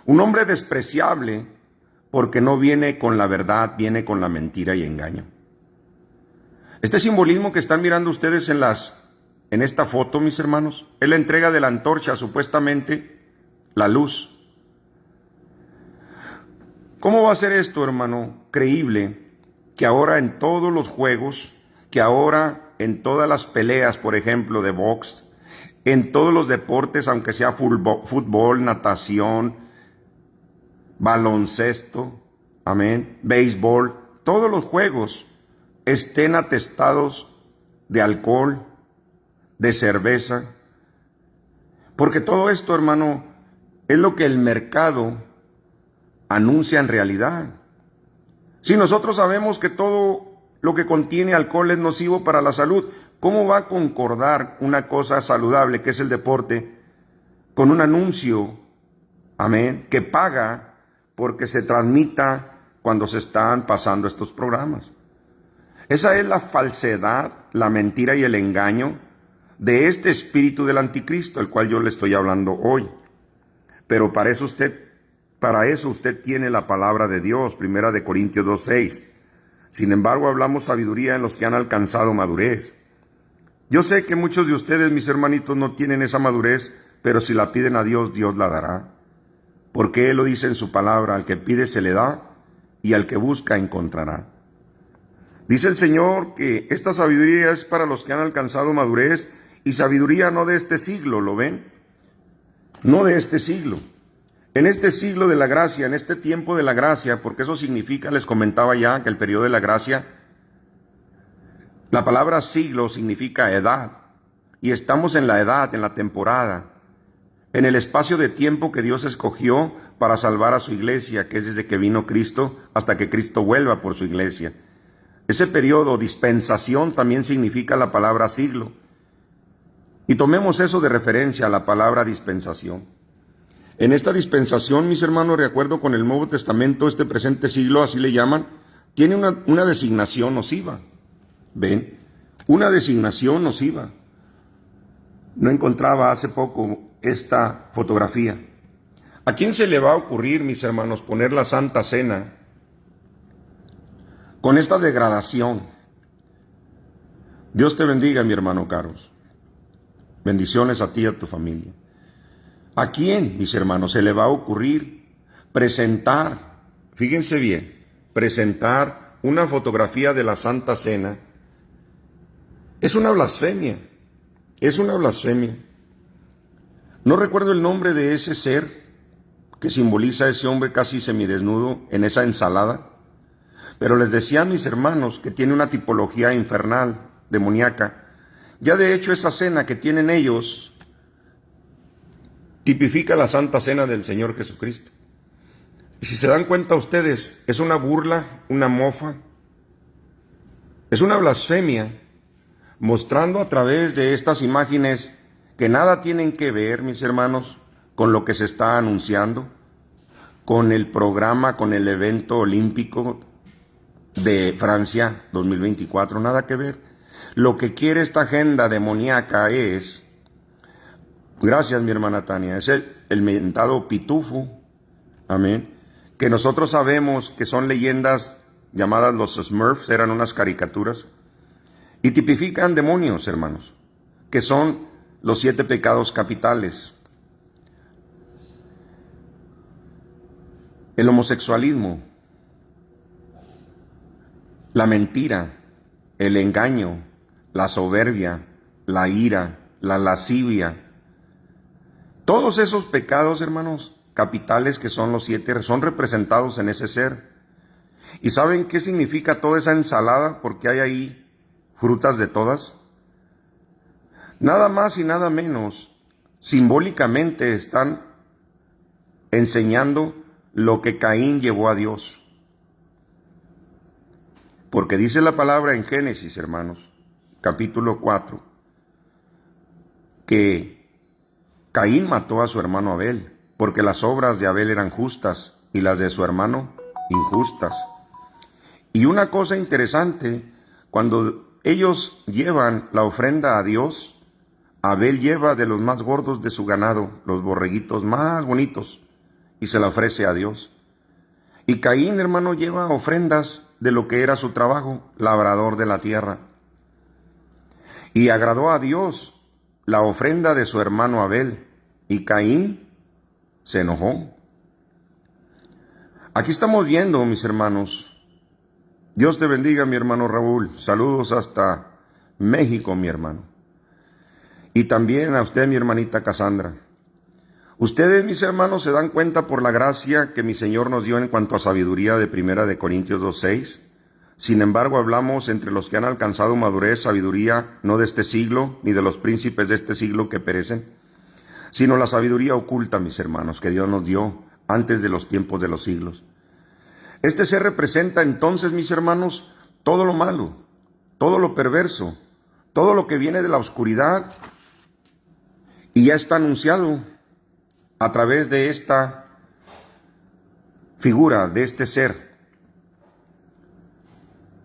Un hombre despreciable, porque no viene con la verdad, viene con la mentira y engaño. Este simbolismo que están mirando ustedes en esta foto, mis hermanos, es la entrega de la antorcha, supuestamente la luz. ¿Cómo va a ser esto, hermano? Creíble que ahora en todos los juegos, que ahora en todas las peleas, por ejemplo, de box, en todos los deportes, aunque sea fútbol, natación, baloncesto, amén, béisbol, todos los juegos estén atestados de alcohol, de cerveza, porque todo esto, hermano, es lo que el mercado anuncia en realidad. Si nosotros sabemos que todo lo que contiene alcohol es nocivo para la salud, ¿cómo va a concordar una cosa saludable, que es el deporte, con un anuncio, amén, que paga porque se transmita cuando se están pasando estos programas? Esa es la falsedad, la mentira y el engaño de este espíritu del anticristo, el cual yo le estoy hablando hoy. Pero para eso usted tiene la palabra de Dios, 1 Corintios 2:6. Sin embargo, hablamos sabiduría en los que han alcanzado madurez. Yo sé que muchos de ustedes, mis hermanitos, no tienen esa madurez pero si la piden a Dios, Dios la dará. Porque Él lo dice en su palabra, al que pide se le da, y al que busca encontrará. Dice el Señor que esta sabiduría es para los que han alcanzado madurez, y sabiduría no de este siglo, ¿lo ven? No de este siglo. En este siglo de la gracia, en este tiempo de la gracia, porque eso significa, les comentaba ya, que el periodo de la gracia, la palabra siglo significa edad, y estamos en la edad, en la temporada, en el espacio de tiempo que Dios escogió para salvar a su iglesia, que es desde que vino Cristo hasta que Cristo vuelva por su iglesia. Ese periodo, dispensación, también significa la palabra siglo. Y tomemos eso de referencia a la palabra dispensación. En esta dispensación, mis hermanos, de acuerdo con el Nuevo Testamento, este presente siglo, así le llaman, tiene una designación nociva. ¿Ven? Una designación nociva. No encontraba hace poco esta fotografía. ¿A quién se le va a ocurrir, mis hermanos, poner la Santa Cena con esta degradación? Dios te bendiga, mi hermano Carlos. Bendiciones a ti y a tu familia. ¿A quién, mis hermanos, se le va a ocurrir presentar, fíjense bien, presentar una fotografía de la Santa Cena? Es una blasfemia, es una blasfemia. No recuerdo el nombre de ese ser que simboliza a ese hombre casi semidesnudo en esa ensalada, pero les decía a mis hermanos que tiene una tipología infernal, demoníaca. Ya de hecho esa cena que tienen ellos tipifica la Santa Cena del Señor Jesucristo. Y si se dan cuenta ustedes, es una burla, una mofa, es una blasfemia, mostrando a través de estas imágenes que nada tienen que ver, mis hermanos, con lo que se está anunciando, con el programa, con el evento olímpico de Francia 2024, nada que ver. Lo que quiere esta agenda demoníaca es, gracias mi hermana Tania, es el mentado pitufo, amén, que nosotros sabemos que son leyendas llamadas los Smurfs, eran unas caricaturas, y tipifican demonios, hermanos, que son los 7 pecados capitales. El homosexualismo, la mentira, el engaño, la soberbia, la ira, la lascivia. Todos esos pecados, hermanos, capitales que son los 7, son representados en ese ser. ¿Y saben qué significa toda esa ensalada? Porque hay ahí frutas de todas. Nada más y nada menos, simbólicamente están enseñando lo que Caín llevó a Dios. Porque dice la palabra en Génesis, hermanos, capítulo 4, que Caín mató a su hermano Abel, porque las obras de Abel eran justas y las de su hermano injustas. Y una cosa interesante, cuando ellos llevan la ofrenda a Dios, Abel lleva de los más gordos de su ganado, los borreguitos más bonitos, y se la ofrece a Dios. Y Caín, hermano, lleva ofrendas de lo que era su trabajo, labrador de la tierra. Y agradó a Dios la ofrenda de su hermano Abel, y Caín se enojó. Aquí estamos viendo, mis hermanos. Dios te bendiga, mi hermano Raúl. Saludos hasta México, mi hermano. Y también a usted, mi hermanita Cassandra. Ustedes, mis hermanos, se dan cuenta por la gracia que mi Señor nos dio en cuanto a sabiduría de 1 Corintios 2:6. Sin embargo, hablamos entre los que han alcanzado madurez, sabiduría no de este siglo, ni de los príncipes de este siglo que perecen, sino la sabiduría oculta, mis hermanos, que Dios nos dio antes de los tiempos de los siglos. Este ser representa entonces, mis hermanos, todo lo malo, todo lo perverso, todo lo que viene de la oscuridad, y ya está anunciado a través de esta figura, de este ser,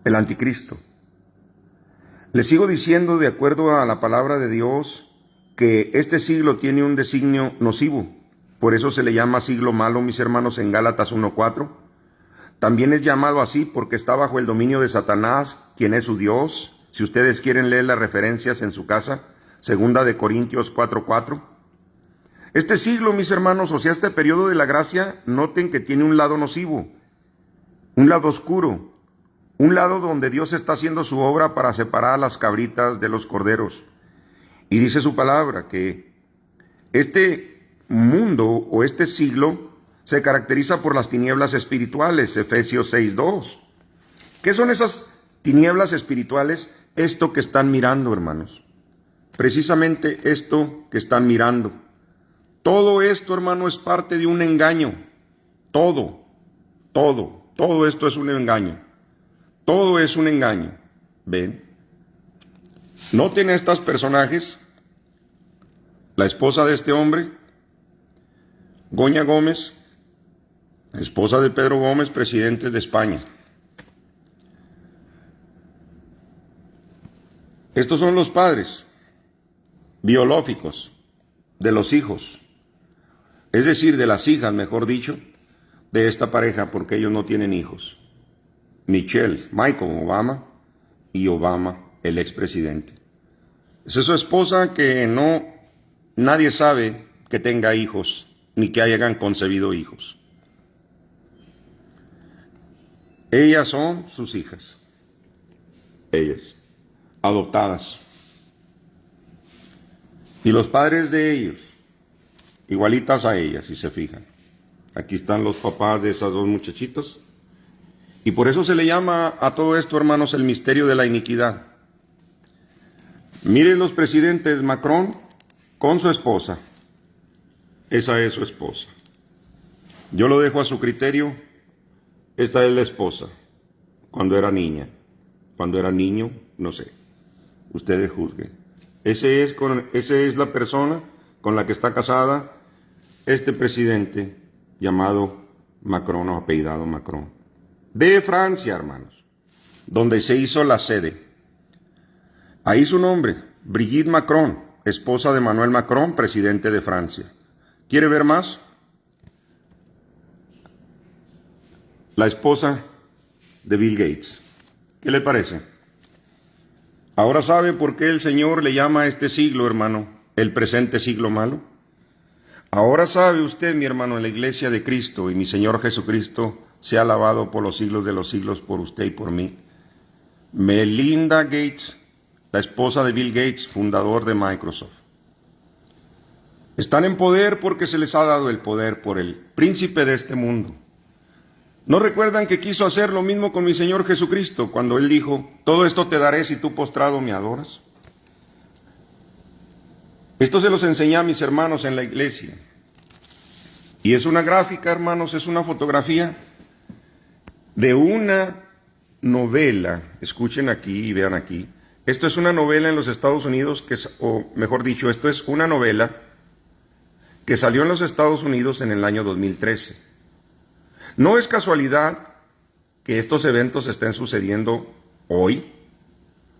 el anticristo. Les sigo diciendo, de acuerdo a la palabra de Dios, que este siglo tiene un designio nocivo. Por eso se le llama siglo malo, mis hermanos, en Gálatas 1:4. También es llamado así porque está bajo el dominio de Satanás, quien es su Dios. Si ustedes quieren leer las referencias en su casa, 2 Corintios 4:4. Este siglo, mis hermanos, o sea, este periodo de la gracia, noten que tiene un lado nocivo, un lado oscuro, un lado donde Dios está haciendo su obra para separar a las cabritas de los corderos. Y dice su palabra que este mundo o este siglo se caracteriza por las tinieblas espirituales, Efesios 6:2. ¿Qué son esas tinieblas espirituales? Esto que están mirando, hermanos. Precisamente esto que están mirando. Todo esto, hermano, es parte de un engaño. Todo esto es un engaño. Todo es un engaño. ¿Ven? Noten a estos personajes. La esposa de este hombre, Goña Gómez, esposa de Pedro Gómez, presidente de España. Estos son los padres biológicos de los hijos, es decir, de las hijas, mejor dicho, de esta pareja, porque ellos no tienen hijos. Michael Obama y Obama, el expresidente. Esa es su esposa que nadie sabe que tenga hijos, ni que hayan concebido hijos. Ellas son sus hijas. Ellas, adoptadas. Y los padres de ellos, igualitas a ellas, si se fijan. Aquí están los papás de esas dos muchachitas. Y por eso se le llama a todo esto, hermanos, el misterio de la iniquidad. Miren los presidentes Macron con su esposa. Esa es su esposa. Yo lo dejo a su criterio. Esta es la esposa. Cuando era niña. Cuando era niño, no sé. Ustedes juzguen. Ese es la persona con la que está casada este presidente llamado Macron, o apellidado Macron. De Francia, hermanos, donde se hizo la sede. Ahí su nombre, Brigitte Macron, esposa de Emmanuel Macron, presidente de Francia. ¿Quiere ver más? La esposa de Bill Gates. ¿Qué le parece? Ahora sabe por qué el Señor le llama a este siglo, hermano, el presente siglo malo. Ahora sabe usted, mi hermano, en la iglesia de Cristo y mi Señor Jesucristo se ha alabado por los siglos de los siglos por usted y por mí. Melinda Gates, la esposa de Bill Gates, fundador de Microsoft. Están en poder porque se les ha dado el poder por el príncipe de este mundo. ¿No recuerdan que quiso hacer lo mismo con mi Señor Jesucristo cuando Él dijo, todo esto te daré si tú postrado me adoras? Esto se los enseñé a mis hermanos en la iglesia. Y es una gráfica, hermanos, es una fotografía de una novela. Escuchen aquí y vean aquí. Esto es una novela en los Estados Unidos, o mejor dicho, esto es una novela que salió en los Estados Unidos en el año 2013. No es casualidad que estos eventos estén sucediendo hoy,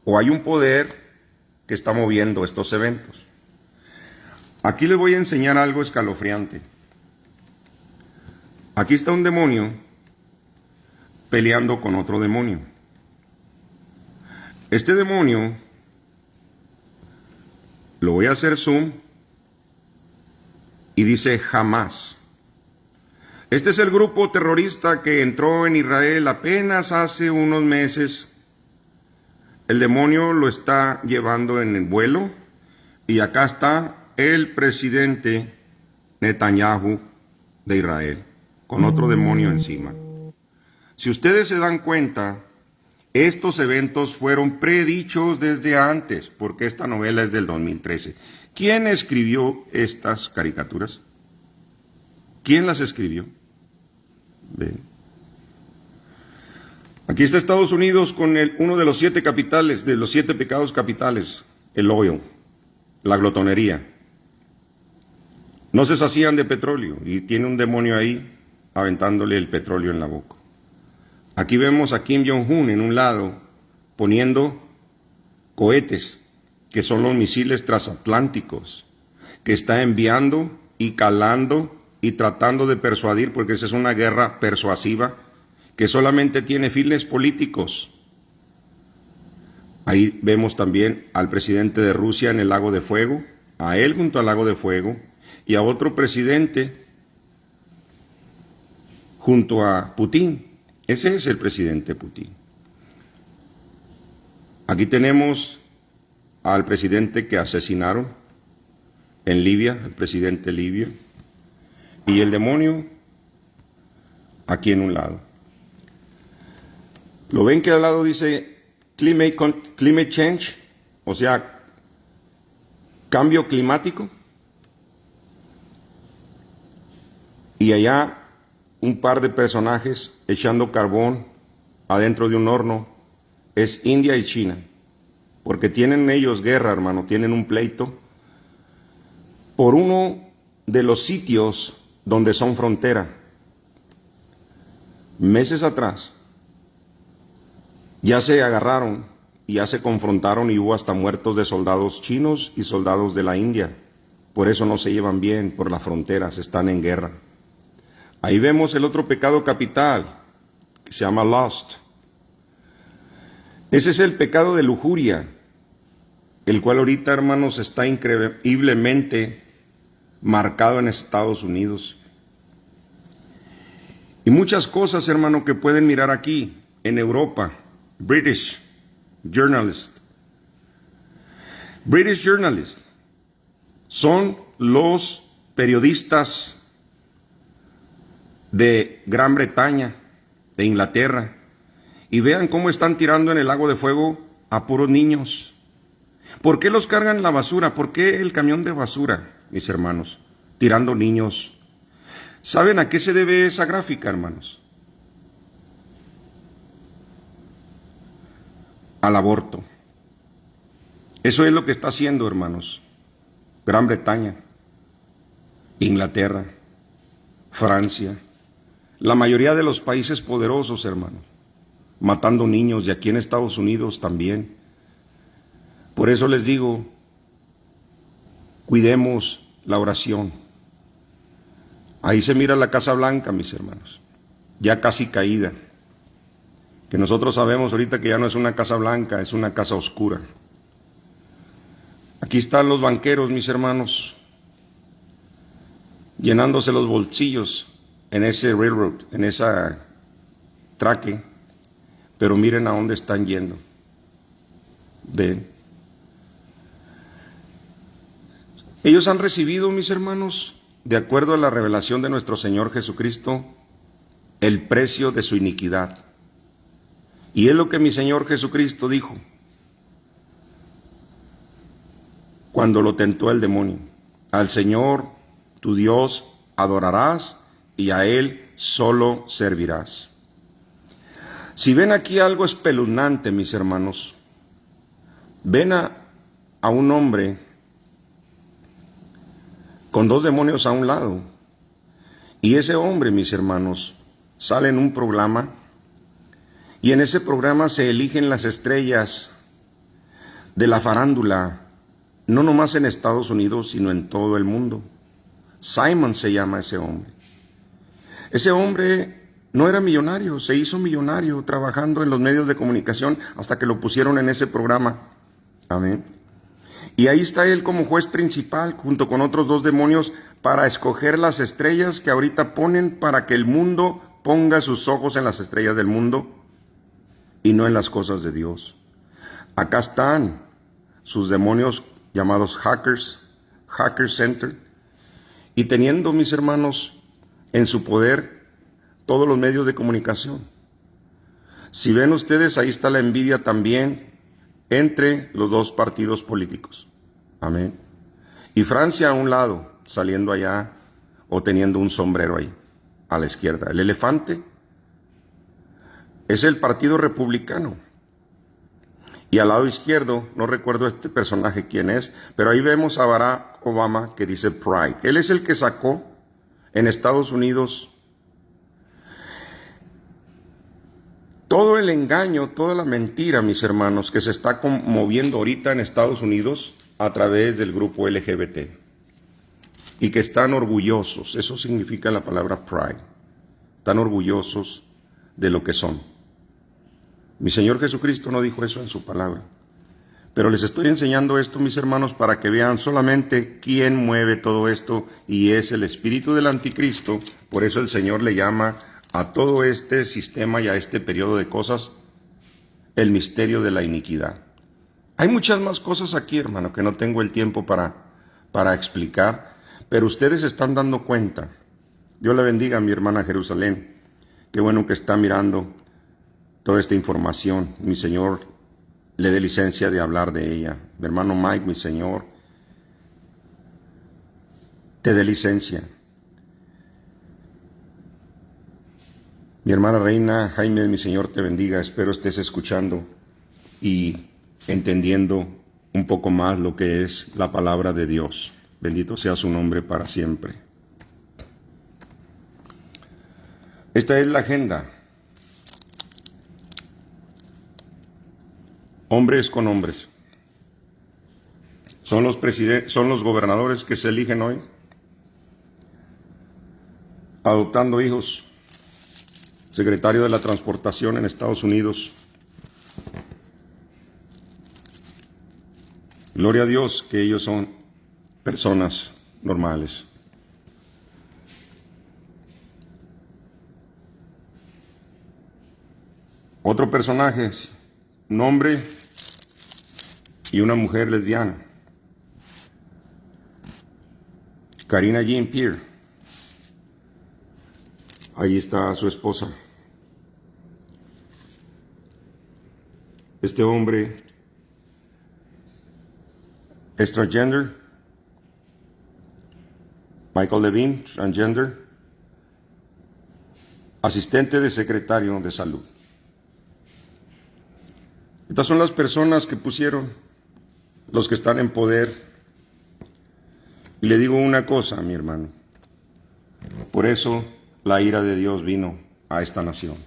o hay un poder que está moviendo estos eventos. Aquí les voy a enseñar algo escalofriante. Aquí está un demonio peleando con otro demonio. Este demonio, lo voy a hacer zoom, y dice Hamás. Este es el grupo terrorista que entró en Israel apenas hace unos meses. El demonio lo está llevando en el vuelo, y acá está el presidente Netanyahu de Israel, con otro demonio encima. Si ustedes se dan cuenta, estos eventos fueron predichos desde antes, porque esta novela es del 2013. ¿Quién escribió estas caricaturas? ¿Quién las escribió? Ven. Aquí está Estados Unidos con uno de los 7 capitales, de los 7 pecados capitales, el oil, la glotonería. No se sacían de petróleo y tiene un demonio ahí aventándole el petróleo en la boca. Aquí vemos a Kim Jong-un en un lado poniendo cohetes, que son los misiles transatlánticos, que está enviando y calando y tratando de persuadir, porque esa es una guerra persuasiva que solamente tiene fines políticos. Ahí vemos también al presidente de Rusia en el Lago de Fuego, a él junto al Lago de Fuego, y a otro presidente junto a Putin. Ese es el presidente Putin. Aquí tenemos al presidente que asesinaron en Libia, el presidente libio, y el demonio aquí en un lado. ¿Lo ven que al lado dice climate change? O sea, cambio climático. Y allá un par de personajes echando carbón adentro de un horno es India y China. Porque tienen ellos guerra, hermano, tienen un pleito por uno de los sitios donde son frontera. Meses atrás ya se agarraron y ya se confrontaron y hubo hasta muertos de soldados chinos y soldados de la India. Por eso no se llevan bien por las fronteras, están en guerra. Ahí vemos el otro pecado capital, que se llama lust. Ese es el pecado de lujuria, el cual ahorita, hermanos, está increíblemente marcado en Estados Unidos. Y muchas cosas, hermano, que pueden mirar aquí, en Europa. British Journalist. British Journalist son los periodistas de Gran Bretaña, de Inglaterra, y vean cómo están tirando en el lago de fuego a puros niños. ¿Por qué los cargan en la basura? ¿Por qué el camión de basura, mis hermanos, tirando niños? ¿Saben a qué se debe esa gráfica, hermanos? Al aborto. Eso es lo que está haciendo, hermanos, Gran Bretaña, Inglaterra, Francia, la mayoría de los países poderosos, hermanos, matando niños, y aquí en Estados Unidos también. Por eso les digo, cuidemos la oración. Ahí se mira la Casa Blanca, mis hermanos, ya casi caída. Que nosotros sabemos ahorita que ya no es una casa blanca, es una casa oscura. Aquí están los banqueros, mis hermanos, llenándose los bolsillos en ese railroad, en esa traque, pero miren a dónde están yendo. Ven. Ellos han recibido, mis hermanos, de acuerdo a la revelación de nuestro Señor Jesucristo, el precio de su iniquidad. Y es lo que mi Señor Jesucristo dijo cuando lo tentó el demonio. Al Señor, tu Dios, adorarás y a Él solo servirás. Si ven aquí algo espeluznante, mis hermanos, ven a un hombre con dos demonios a un lado. Y ese hombre, mis hermanos, sale en un programa. Y en ese programa se eligen las estrellas de la farándula, no nomás en Estados Unidos, sino en todo el mundo. Simon se llama ese hombre. Ese hombre no era millonario, se hizo millonario trabajando en los medios de comunicación hasta que lo pusieron en ese programa. Amén. Y ahí está él como juez principal, junto con otros dos demonios, para escoger las estrellas que ahorita ponen para que el mundo ponga sus ojos en las estrellas del mundo y no en las cosas de Dios. Acá están sus demonios llamados hackers, Hacker Center, y teniendo, mis hermanos, en su poder todos los medios de comunicación. Si ven ustedes, ahí está la envidia también entre los dos partidos políticos. Amén. Y Francia a un lado, saliendo allá o teniendo un sombrero ahí, a la izquierda. El elefante es el Partido Republicano. Y al lado izquierdo, no recuerdo este personaje quién es, pero ahí vemos a Barack Obama que dice Pride. Él es el que sacó en Estados Unidos todo el engaño, toda la mentira, mis hermanos, que se está moviendo ahorita en Estados Unidos a través del grupo LGBT. Y que están orgullosos, eso significa la palabra Pride. Están orgullosos de lo que son. Mi Señor Jesucristo no dijo eso en su palabra. Pero les estoy enseñando esto, mis hermanos, para que vean solamente quién mueve todo esto, y es el espíritu del anticristo. Por eso el Señor le llama a todo este sistema y a este periodo de cosas el misterio de la iniquidad. Hay muchas más cosas aquí, hermano, que no tengo el tiempo para explicar, pero ustedes están dando cuenta. Dios le bendiga a mi hermana Jerusalén. Qué bueno que está mirando toda esta información. Mi Señor le dé licencia de hablar de ella. Mi hermano Mike, mi Señor, te dé licencia. Mi hermana Reina, Jaime, mi Señor te bendiga. Espero estés escuchando y entendiendo un poco más lo que es la palabra de Dios. Bendito sea su nombre para siempre. Esta es la agenda. Hombres con hombres. Son los gobernadores que se eligen hoy, adoptando hijos. Secretario de la Transportación en Estados Unidos. Gloria a Dios que ellos son personas normales. Otro personaje es un hombre y una mujer lesbiana. Karina Jean-Pierre. Ahí está su esposa. Este hombre es transgender. Michael Levine, transgender. Asistente de secretario de salud. Estas son las personas que pusieron, los que están en poder. Y le digo una cosa, mi hermano. Por eso la ira de Dios vino a esta nación.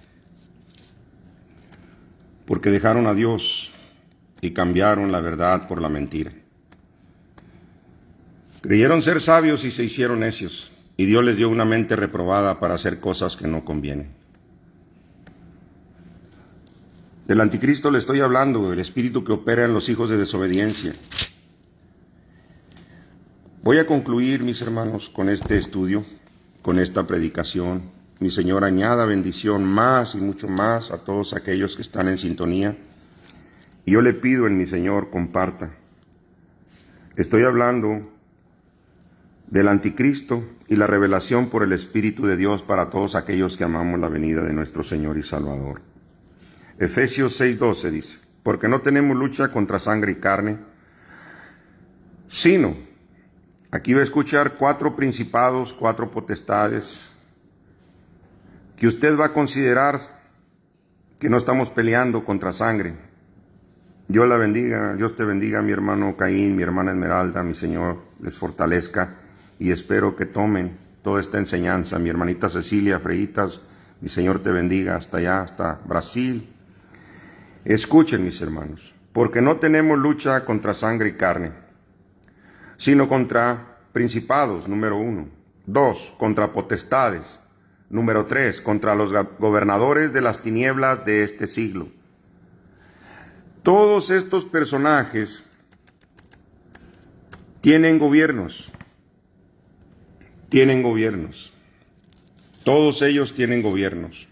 Porque dejaron a Dios y cambiaron la verdad por la mentira. Creyeron ser sabios y se hicieron necios. Y Dios les dio una mente reprobada para hacer cosas que no convienen. Del anticristo le estoy hablando, el espíritu que opera en los hijos de desobediencia. Voy a concluir, mis hermanos, con este estudio, con esta predicación. Mi Señor añada bendición más y mucho más a todos aquellos que están en sintonía. Y yo le pido en mi Señor, comparta. Estoy hablando del anticristo y la revelación por el Espíritu de Dios para todos aquellos que amamos la venida de nuestro Señor y Salvador. Efesios 6:12 dice, porque no tenemos lucha contra sangre y carne, sino, aquí va a escuchar 4 principados, 4 potestades, que usted va a considerar que no estamos peleando contra sangre. Dios la bendiga, Dios te bendiga, mi hermano Caín, mi hermana Esmeralda, mi Señor les fortalezca y espero que tomen toda esta enseñanza. Mi hermanita Cecilia Freitas, mi Señor te bendiga hasta allá, hasta Brasil. Escuchen, mis hermanos, porque no tenemos lucha contra sangre y carne, sino contra principados, número 1. 2, contra potestades. Número 3, contra los gobernadores de las tinieblas de este siglo. Todos estos personajes tienen gobiernos. Tienen gobiernos. Todos ellos tienen gobiernos.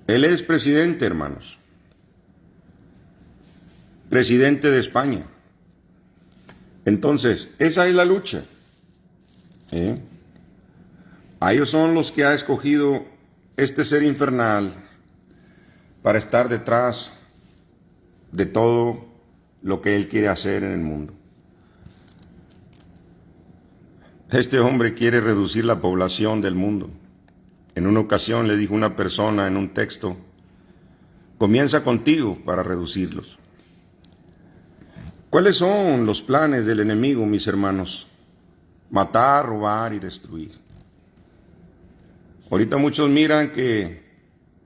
Él es presidente, hermanos. Presidente de España. Entonces, esa es la lucha. A ellos son los que ha escogido este ser infernal para estar detrás de todo lo que él quiere hacer en el mundo. Este hombre quiere reducir la población del mundo. En una ocasión le dijo una persona en un texto, comienza contigo para reducirlos. ¿Cuáles son los planes del enemigo, mis hermanos? Matar, robar y destruir. Ahorita muchos miran que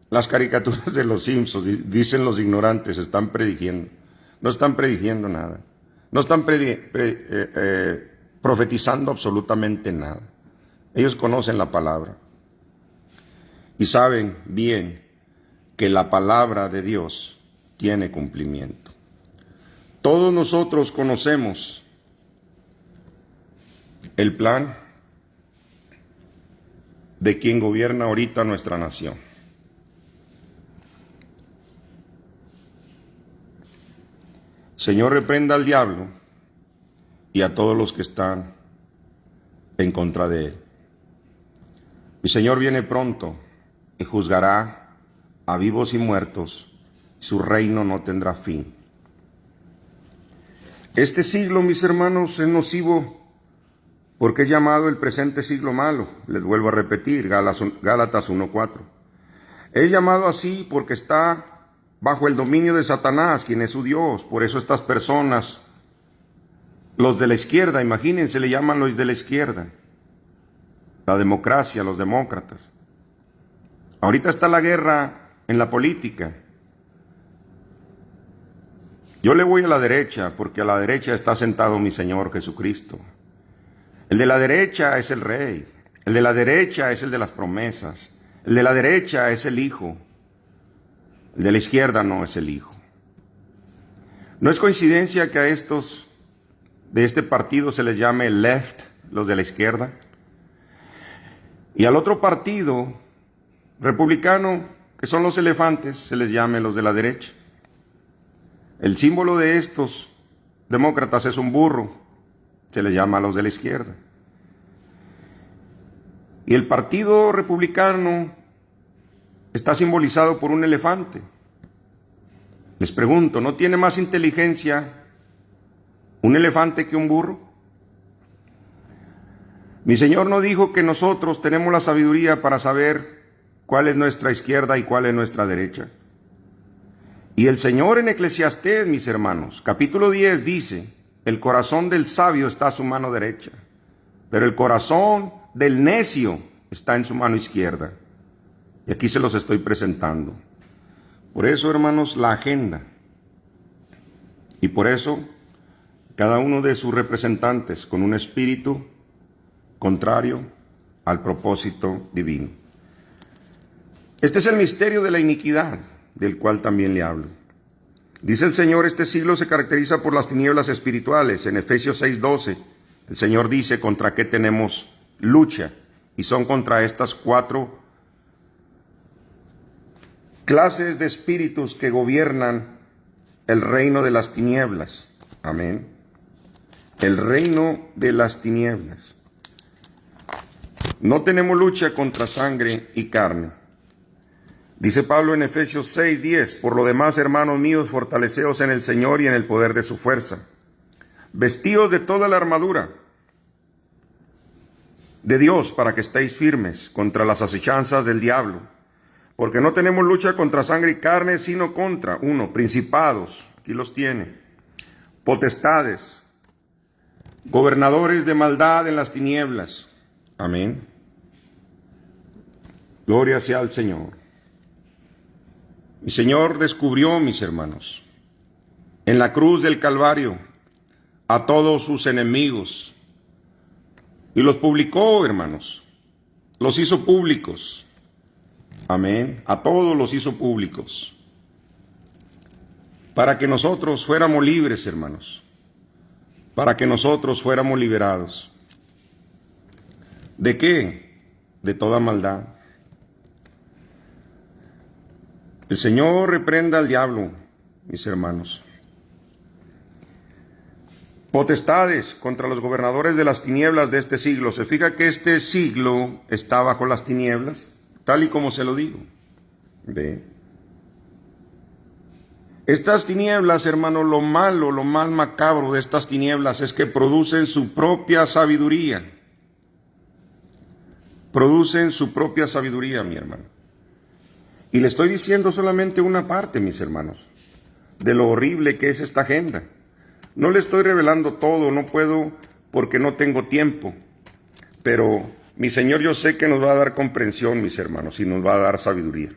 las caricaturas de los Simpsons, dicen los ignorantes, están prediciendo. No están prediciendo nada. No están profetizando absolutamente nada. Ellos conocen la palabra y saben bien que la palabra de Dios tiene cumplimiento. Todos nosotros conocemos el plan de quien gobierna ahorita nuestra nación. Señor, reprenda al diablo y a todos los que están en contra de él. Mi Señor viene pronto y juzgará a vivos y muertos. Su reino no tendrá fin. Este siglo, mis hermanos, es nocivo porque es llamado el presente siglo malo. Les vuelvo a repetir, Gálatas 1:4. Es llamado así porque está bajo el dominio de Satanás, quien es su Dios. Por eso estas personas, los de la izquierda, imagínense, le llaman los de la izquierda. La democracia, los demócratas. Ahorita está la guerra en la política. Yo le voy a la derecha, porque a la derecha está sentado mi Señor Jesucristo. El de la derecha es el Rey. El de la derecha es el de las promesas. El de la derecha es el Hijo. El de la izquierda no es el Hijo. No es coincidencia que a estos de este partido se les llame left, los de la izquierda, y al otro partido republicano, que son los elefantes, se les llame los de la derecha. El símbolo de estos demócratas es un burro, se les llama a los de la izquierda. Y el partido republicano está simbolizado por un elefante. Les pregunto, ¿no tiene más inteligencia un elefante que un burro? Mi Señor no dijo que nosotros tenemos la sabiduría para saber cuál es nuestra izquierda y cuál es nuestra derecha. Y el Señor en Eclesiastés, mis hermanos, capítulo 10 dice, el corazón del sabio está a su mano derecha, pero el corazón del necio está en su mano izquierda. Y aquí se los estoy presentando. Por eso, hermanos, la agenda. Y por eso, cada uno de sus representantes con un espíritu contrario al propósito divino. Este es el misterio de la iniquidad, del cual también le hablo. Dice el Señor, este siglo se caracteriza por las tinieblas espirituales. En Efesios 6:12, el Señor dice contra qué tenemos lucha, y son contra estas 4 clases de espíritus que gobiernan el reino de las tinieblas. Amén. El reino de las tinieblas. No tenemos lucha contra sangre y carne. Dice Pablo en Efesios 6:10, por lo demás, hermanos míos, fortaleceos en el Señor y en el poder de su fuerza. Vestíos de toda la armadura de Dios para que estéis firmes contra las acechanzas del diablo. Porque no tenemos lucha contra sangre y carne, sino contra, 1, principados, aquí los tiene, potestades, gobernadores de maldad en las tinieblas. Amén. Gloria sea al Señor. Mi Señor descubrió, mis hermanos, en la cruz del Calvario a todos sus enemigos y los publicó, hermanos, los hizo públicos. Amén. A todos los hizo públicos para que nosotros fuéramos libres, hermanos, para que nosotros fuéramos liberados. ¿De qué? De toda maldad. El Señor reprenda al diablo, mis hermanos. Potestades contra los gobernadores de las tinieblas de este siglo. ¿Se fija que este siglo está bajo las tinieblas? Tal y como se lo digo. ¿Ve? Estas tinieblas, hermanos, lo malo, lo más macabro de estas tinieblas es que producen su propia sabiduría. Producen su propia sabiduría, mi hermano. Y le estoy diciendo solamente una parte, mis hermanos, de lo horrible que es esta agenda. No le estoy revelando todo, no puedo porque no tengo tiempo. Pero mi Señor, yo sé que nos va a dar comprensión, mis hermanos, y nos va a dar sabiduría.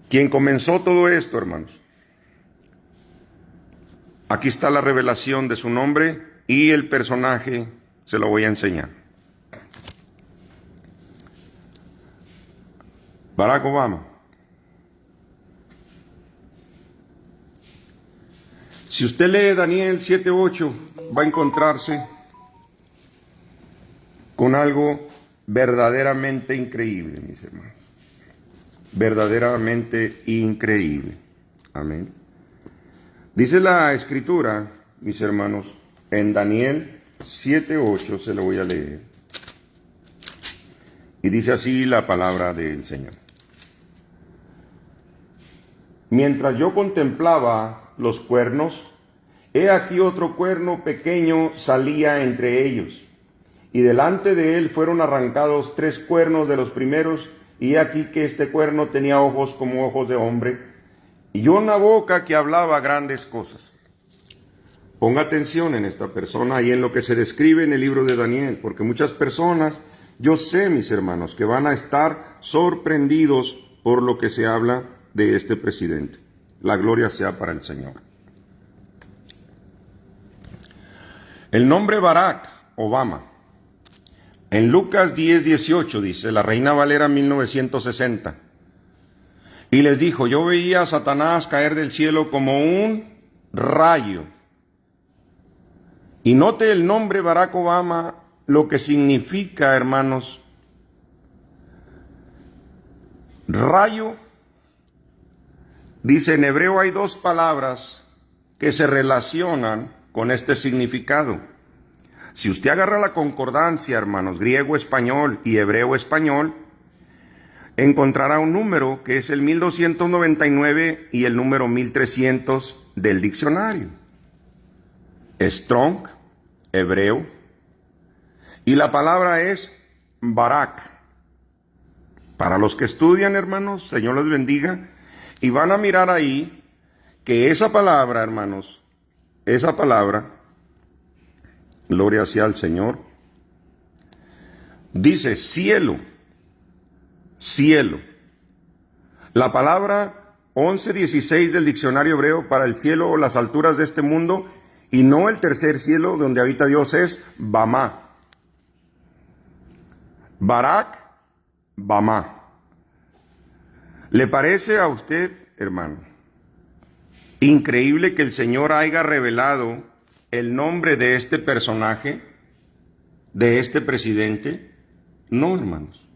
Quien comenzó todo esto, hermanos, aquí está la revelación de su nombre y el personaje se lo voy a enseñar. Barack Obama. Si usted lee Daniel 7:8, va a encontrarse con algo verdaderamente increíble, mis hermanos. Verdaderamente increíble. Amén. Dice la Escritura, mis hermanos, en Daniel 7:8, se lo voy a leer. Y dice así la palabra del Señor. Mientras yo contemplaba los cuernos, he aquí otro cuerno pequeño salía entre ellos, y delante de él fueron arrancados 3 cuernos de los primeros, y he aquí que este cuerno tenía ojos como ojos de hombre, y una boca que hablaba grandes cosas. Ponga atención en esta persona y en lo que se describe en el libro de Daniel, porque muchas personas, yo sé, mis hermanos, que van a estar sorprendidos por lo que se habla de este presidente. La gloria sea para el Señor. El nombre Barack Obama, en Lucas 10:18 dice, la Reina Valera 1960, y les dijo, yo veía a Satanás caer del cielo como un rayo. Y note el nombre Barack Obama, lo que significa, hermanos, rayo. Dice, en hebreo hay 2 palabras que se relacionan con este significado. Si usted agarra la concordancia, hermanos, griego-español y hebreo-español, encontrará un número que es el 1299 y el número 1300 del diccionario. Strong, hebreo, y la palabra es Barak. Para los que estudian, hermanos, Señor los bendiga, y van a mirar ahí que esa palabra, hermanos, esa palabra, gloria sea al Señor, dice cielo, cielo. La palabra 11:16 del diccionario hebreo para el cielo o las alturas de este mundo, y no el tercer cielo donde habita Dios, es Bamá. Barak, Bamá. ¿Le parece a usted, hermano, increíble que el Señor haya revelado el nombre de este personaje, de este presidente? No, hermanos.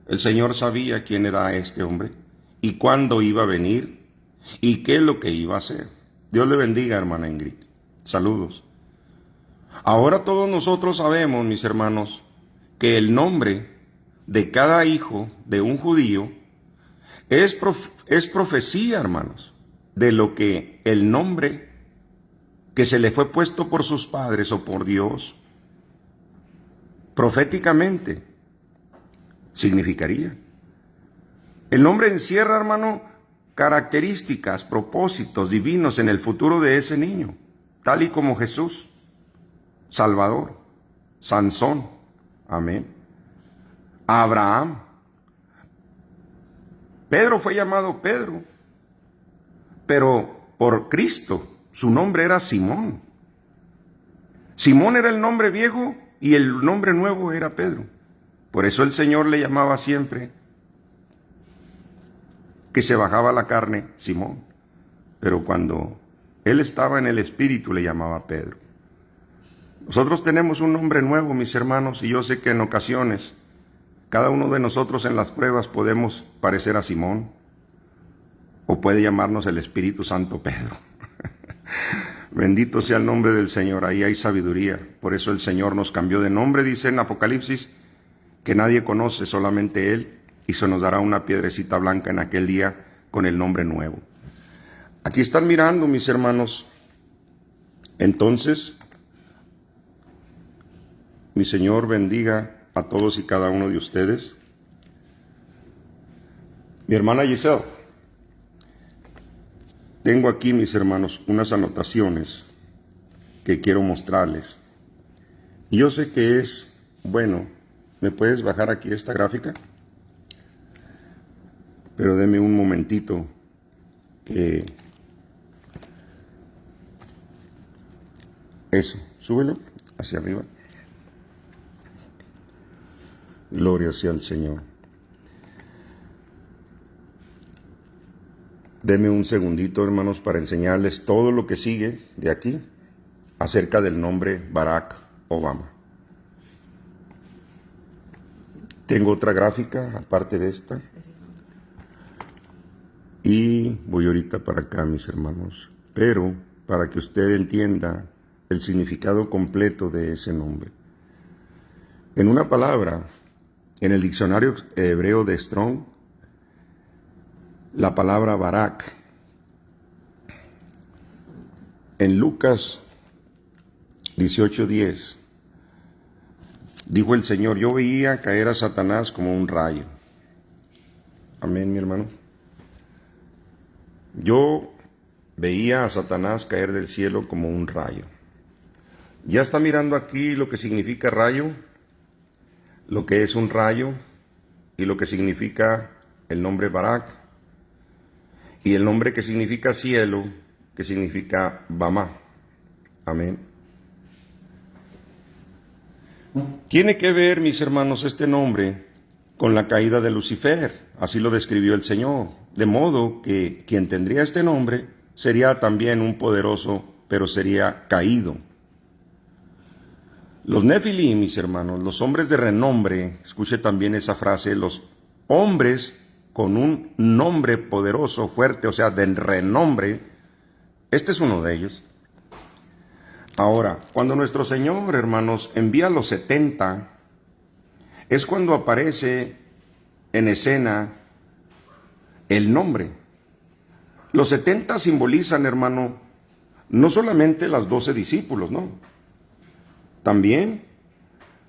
El Señor sabía quién era este hombre y cuándo iba a venir y qué es lo que iba a hacer. Dios le bendiga, hermana Ingrid. Saludos. Ahora todos nosotros sabemos, mis hermanos, que el nombre de cada hijo de un judío es profecía, hermanos, de lo que el nombre que se le fue puesto por sus padres o por Dios, proféticamente, significaría. El nombre encierra, hermano, características, propósitos divinos en el futuro de ese niño, tal y como Jesús, Salvador, Sansón, amén, Abraham. Pedro fue llamado Pedro, pero por Cristo su nombre era Simón. Simón era el nombre viejo y el nombre nuevo era Pedro. Por eso el Señor le llamaba siempre que se bajaba la carne Simón, pero cuando él estaba en el Espíritu le llamaba Pedro. Nosotros tenemos un nombre nuevo, mis hermanos, y yo sé que en ocasiones cada uno de nosotros en las pruebas podemos parecer a Simón, o puede llamarnos el Espíritu Santo Pedro. Bendito sea el nombre del Señor, ahí hay sabiduría. Por eso el Señor nos cambió de nombre, dice en Apocalipsis, que nadie conoce, solamente Él, y se nos dará una piedrecita blanca en aquel día con el nombre nuevo. Aquí están mirando, mis hermanos. Entonces, mi Señor bendiga a todos y cada uno de ustedes. Mi hermana Giselle, tengo aquí, mis hermanos, unas anotaciones que quiero mostrarles. Y yo sé que es, bueno, ¿me puedes bajar aquí esta gráfica? Pero deme un momentito que... Eso, súbelo hacia arriba. Gloria sea al Señor. Deme un segundito, hermanos, para enseñarles todo lo que sigue de aquí acerca del nombre Barack Obama. Tengo otra gráfica aparte de esta. Y voy ahorita para acá, mis hermanos. Pero para que usted entienda el significado completo de ese nombre. En una palabra, en el diccionario hebreo de Strong, la palabra Barak, en Lucas 18:10, dijo el Señor: yo veía caer a Satanás como un rayo. Amén, mi hermano. Yo veía a Satanás caer del cielo como un rayo. Ya está mirando aquí lo que significa rayo, lo que es un rayo y lo que significa el nombre Barak y el nombre que significa cielo, que significa Bama. Amén. Tiene que ver, mis hermanos, este nombre con la caída de Lucifer. Así lo describió el Señor. De modo que quien tendría este nombre sería también un poderoso, pero sería caído. Los Nefilim, mis hermanos, los hombres de renombre, escuche también esa frase, los hombres con un nombre poderoso, fuerte, o sea, de renombre, este es uno de ellos. Ahora, cuando nuestro Señor, hermanos, envía a los 70, es cuando aparece en escena el nombre. Los 70 simbolizan, hermano, no solamente las 12 discípulos, no. También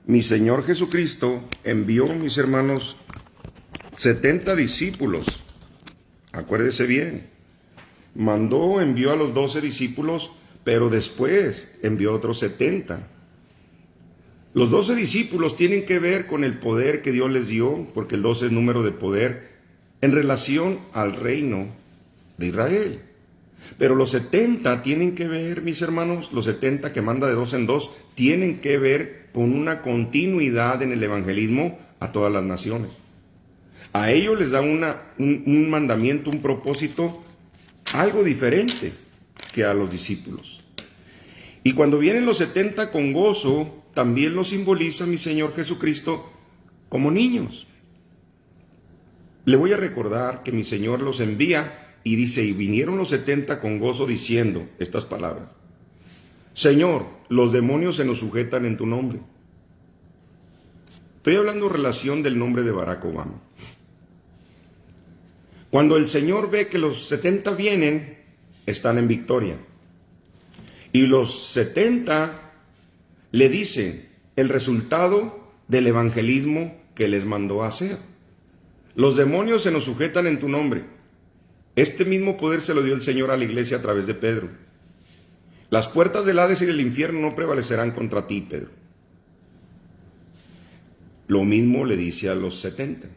mi Señor Jesucristo envió, mis hermanos, 70 discípulos. Acuérdese bien. Envió a los 12 discípulos, pero después envió otros 70. Los 12 discípulos tienen que ver con el poder que Dios les dio, porque el 12 es número de poder, en relación al reino de Israel. Pero los 70 tienen que ver, mis hermanos, los 70 que manda de 2 en 2, tienen que ver con una continuidad en el evangelismo a todas las naciones. A ellos les da un mandamiento, un propósito, algo diferente que a los discípulos. Y cuando vienen los 70 con gozo, también los simboliza mi Señor Jesucristo como niños. Le voy a recordar que mi Señor los envía y dice: y vinieron los 70 con gozo diciendo estas palabras: Señor, los demonios se nos sujetan en tu nombre. Estoy hablando en relación del nombre de Barack Obama. Cuando el Señor ve que los 70 vienen, están en victoria. Y los 70 le dicen el resultado del evangelismo que les mandó a hacer. Los demonios se nos sujetan en tu nombre. Este mismo poder se lo dio el Señor a la iglesia a través de Pedro. Las puertas del Hades y del infierno no prevalecerán contra ti, Pedro. Lo mismo le dice a los 70.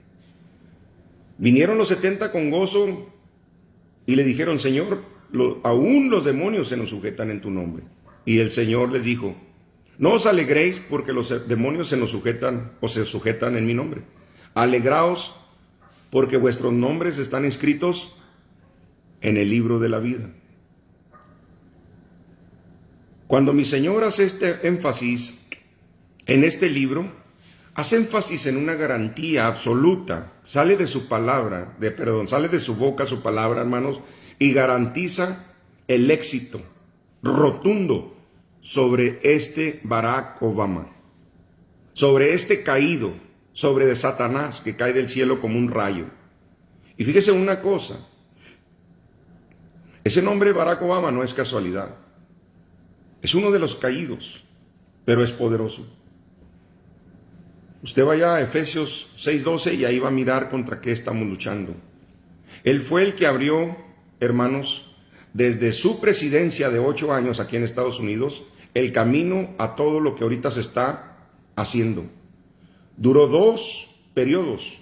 Vinieron los 70 con gozo y le dijeron: Señor, aún los demonios se nos sujetan en tu nombre. Y el Señor les dijo: no os alegréis porque los demonios se nos sujetan o se sujetan en mi nombre. Alegraos porque vuestros nombres están escritos en el libro de la vida. Cuando mi Señor hace este énfasis en este libro, hace énfasis en una garantía absoluta. Sale de su palabra, sale de su boca su palabra, hermanos, y garantiza el éxito rotundo sobre este Barack Obama, sobre este caído, sobre de Satanás que cae del cielo como un rayo. Y fíjese una cosa, ese nombre Barack Obama no es casualidad, es uno de los caídos, pero es poderoso. Usted vaya a Efesios 6:12 y ahí va a mirar contra qué estamos luchando. Él fue el que abrió, hermanos, desde su presidencia de 8 años aquí en Estados Unidos, el camino a todo lo que ahorita se está haciendo. Duró 2 periodos,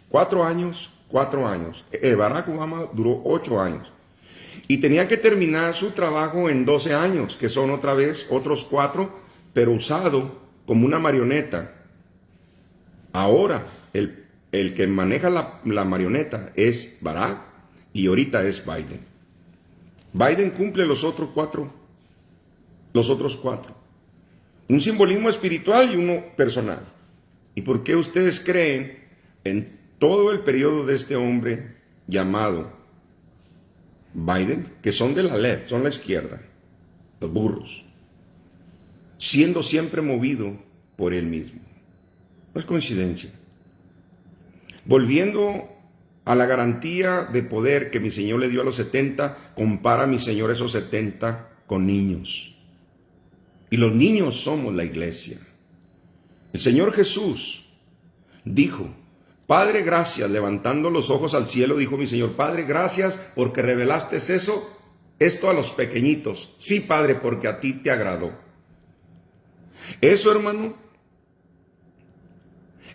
4 años, 4 años. Barack Obama duró 8 años. Y tenía que terminar su trabajo en 12 años, que son otra vez otros 4, pero usado como una marioneta. Ahora, el que maneja la marioneta es Barack, y ahorita es Biden. Biden cumple los otros cuatro. Un simbolismo espiritual y uno personal. ¿Y por qué ustedes creen en todo el periodo de este hombre llamado Biden, que son de la left, son la izquierda, los burros, siendo siempre movido por él mismo? No es coincidencia. Volviendo a la garantía de poder que mi Señor le dio a los 70, compara mi Señor esos 70 con niños. Y los niños somos la iglesia. El Señor Jesús dijo: Padre, gracias, levantando los ojos al cielo, dijo mi Señor: Padre, gracias porque revelaste esto a los pequeñitos. Sí, Padre, porque a ti te agradó. Eso, hermano,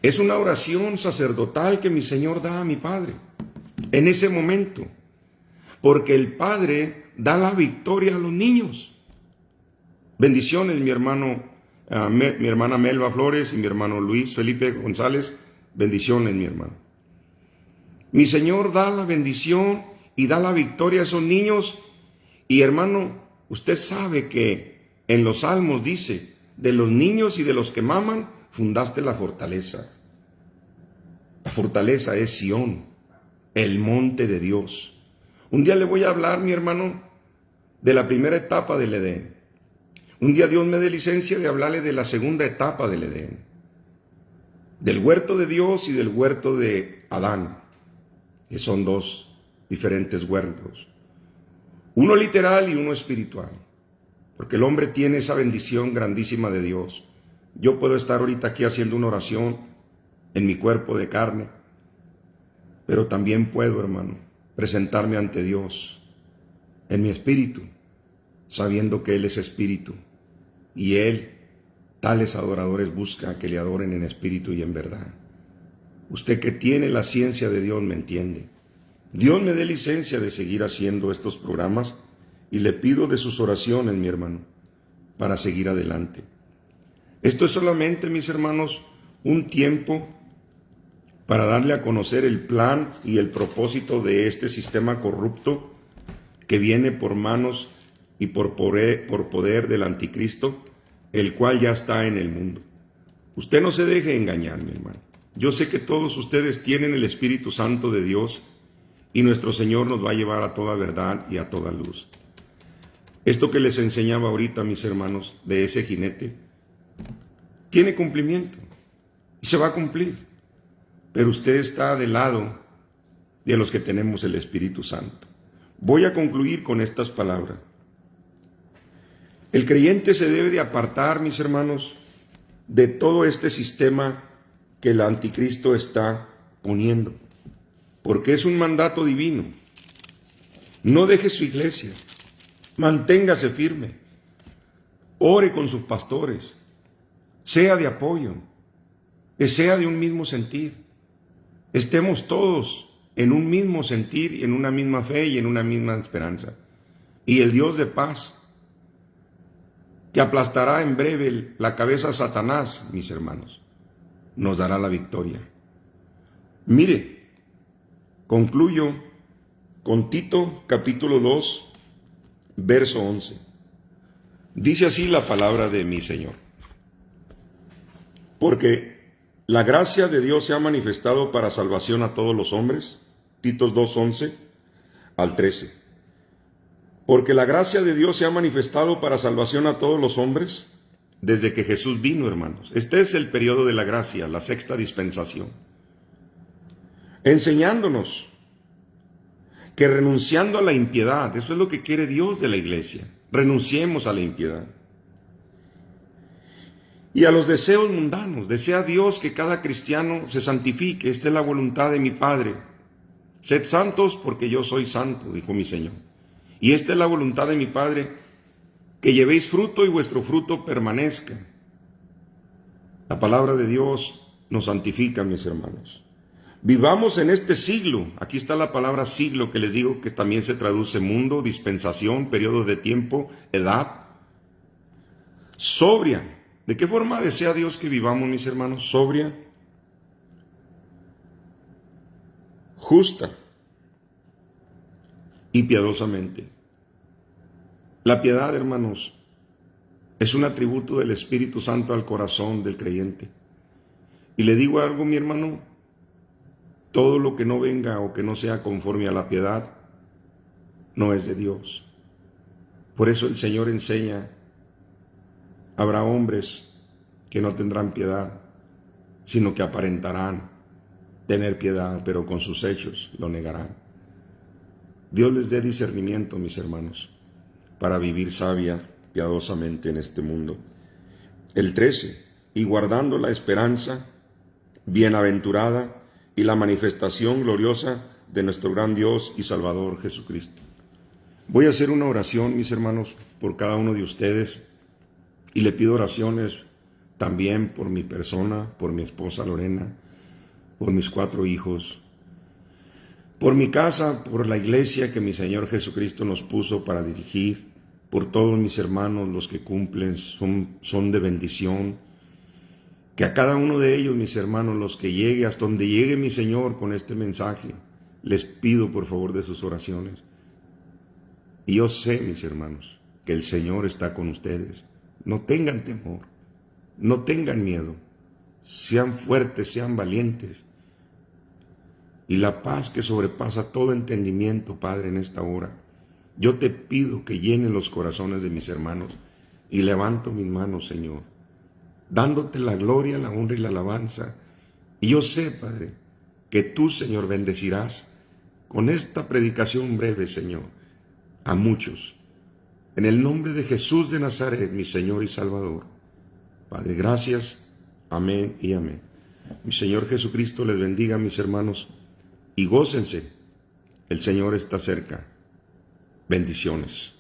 es una oración sacerdotal que mi Señor da a mi Padre en ese momento, porque el Padre da la victoria a los niños. Bendiciones, mi hermana Melba Flores y mi hermano Luis Felipe González. Bendiciones, mi hermano. Mi Señor da la bendición y da la victoria a esos niños. Y hermano, usted sabe que en los Salmos dice: de los niños y de los que maman, fundaste la fortaleza. La fortaleza es Sión, el monte de Dios. Un día le voy a hablar, mi hermano, de la primera etapa del Edén. Un día Dios me dé licencia de hablarle de la segunda etapa del Edén, del huerto de Dios y del huerto de Adán, que son dos diferentes huertos, uno literal y uno espiritual, porque el hombre tiene esa bendición grandísima de Dios. Yo puedo estar ahorita aquí haciendo una oración en mi cuerpo de carne, pero también puedo, hermano, presentarme ante Dios en mi espíritu, sabiendo que Él es espíritu, y Él, tales adoradores, busca que le adoren en espíritu y en verdad. Usted que tiene la ciencia de Dios me entiende. Dios me dé licencia de seguir haciendo estos programas y le pido de sus oraciones, mi hermano, para seguir adelante. Esto es solamente, mis hermanos, un tiempo para darle a conocer el plan y el propósito de este sistema corrupto que viene por manos y por poder del anticristo, el cual ya está en el mundo. Usted no se deje engañar, mi hermano. Yo sé que todos ustedes tienen el Espíritu Santo de Dios y nuestro Señor nos va a llevar a toda verdad y a toda luz. Esto que les enseñaba ahorita, mis hermanos, de ese jinete, tiene cumplimiento y se va a cumplir. Pero usted está del lado de los que tenemos el Espíritu Santo. Voy a concluir con estas palabras. El creyente se debe de apartar, mis hermanos, de todo este sistema que el anticristo está poniendo, porque es un mandato divino. No deje su iglesia, manténgase firme, ore con sus pastores, sea de apoyo, que sea de un mismo sentir. Estemos todos en un mismo sentir, en una misma fe y en una misma esperanza. Y el Dios de paz, que aplastará en breve la cabeza a Satanás, mis hermanos, nos dará la victoria. Mire, concluyo con Tito capítulo 2, verso 11. Dice así la palabra de mi Señor: porque la gracia de Dios se ha manifestado para salvación a todos los hombres. Tito 2, 11 al 13. Porque la gracia de Dios se ha manifestado para salvación a todos los hombres desde que Jesús vino, hermanos. Este es el periodo de la gracia, la sexta dispensación. Enseñándonos que renunciando a la impiedad, eso es lo que quiere Dios de la iglesia, renunciemos a la impiedad. Y a los deseos mundanos, desea Dios que cada cristiano se santifique. Esta es la voluntad de mi Padre. Sed santos porque yo soy santo, dijo mi Señor. Y esta es la voluntad de mi Padre, que llevéis fruto y vuestro fruto permanezca. La palabra de Dios nos santifica, mis hermanos. Vivamos en este siglo. Aquí está la palabra siglo, que les digo que también se traduce mundo, dispensación, periodo de tiempo, edad. Sobria. ¿De qué forma desea Dios que vivamos, mis hermanos? Sobria, justa, y piadosamente. La piedad, hermanos, es un atributo del Espíritu Santo al corazón del creyente. Y le digo algo, mi hermano, todo lo que no venga o que no sea conforme a la piedad no es de Dios. Por eso el Señor enseña, habrá hombres que no tendrán piedad, sino que aparentarán tener piedad, pero con sus hechos lo negarán. Dios les dé discernimiento, mis hermanos, para vivir sabia, piadosamente en este mundo. El 13, y guardando la esperanza bienaventurada y la manifestación gloriosa de nuestro gran Dios y Salvador Jesucristo. Voy a hacer una oración, mis hermanos, por cada uno de ustedes, y le pido oraciones también por mi persona, por mi esposa Lorena, por mis 4 hijos, por mi casa, por la iglesia que mi Señor Jesucristo nos puso para dirigir, por todos mis hermanos, los que cumplen, son de bendición. Que a cada uno de ellos, mis hermanos, los que llegue, hasta donde llegue mi Señor con este mensaje, les pido por favor de sus oraciones. Y yo sé, mis hermanos, que el Señor está con ustedes. No tengan temor, no tengan miedo, sean fuertes, sean valientes. Y la paz que sobrepasa todo entendimiento, Padre, en esta hora, yo te pido que llenen los corazones de mis hermanos, y levanto mis manos, Señor, dándote la gloria, la honra y la alabanza. Y yo sé, Padre, que tú, Señor, bendecirás con esta predicación breve, Señor, a muchos. En el nombre de Jesús de Nazaret, mi Señor y Salvador. Padre, gracias. Amén y amén. Mi Señor Jesucristo les bendiga, mis hermanos, y gócense. El Señor está cerca. Bendiciones.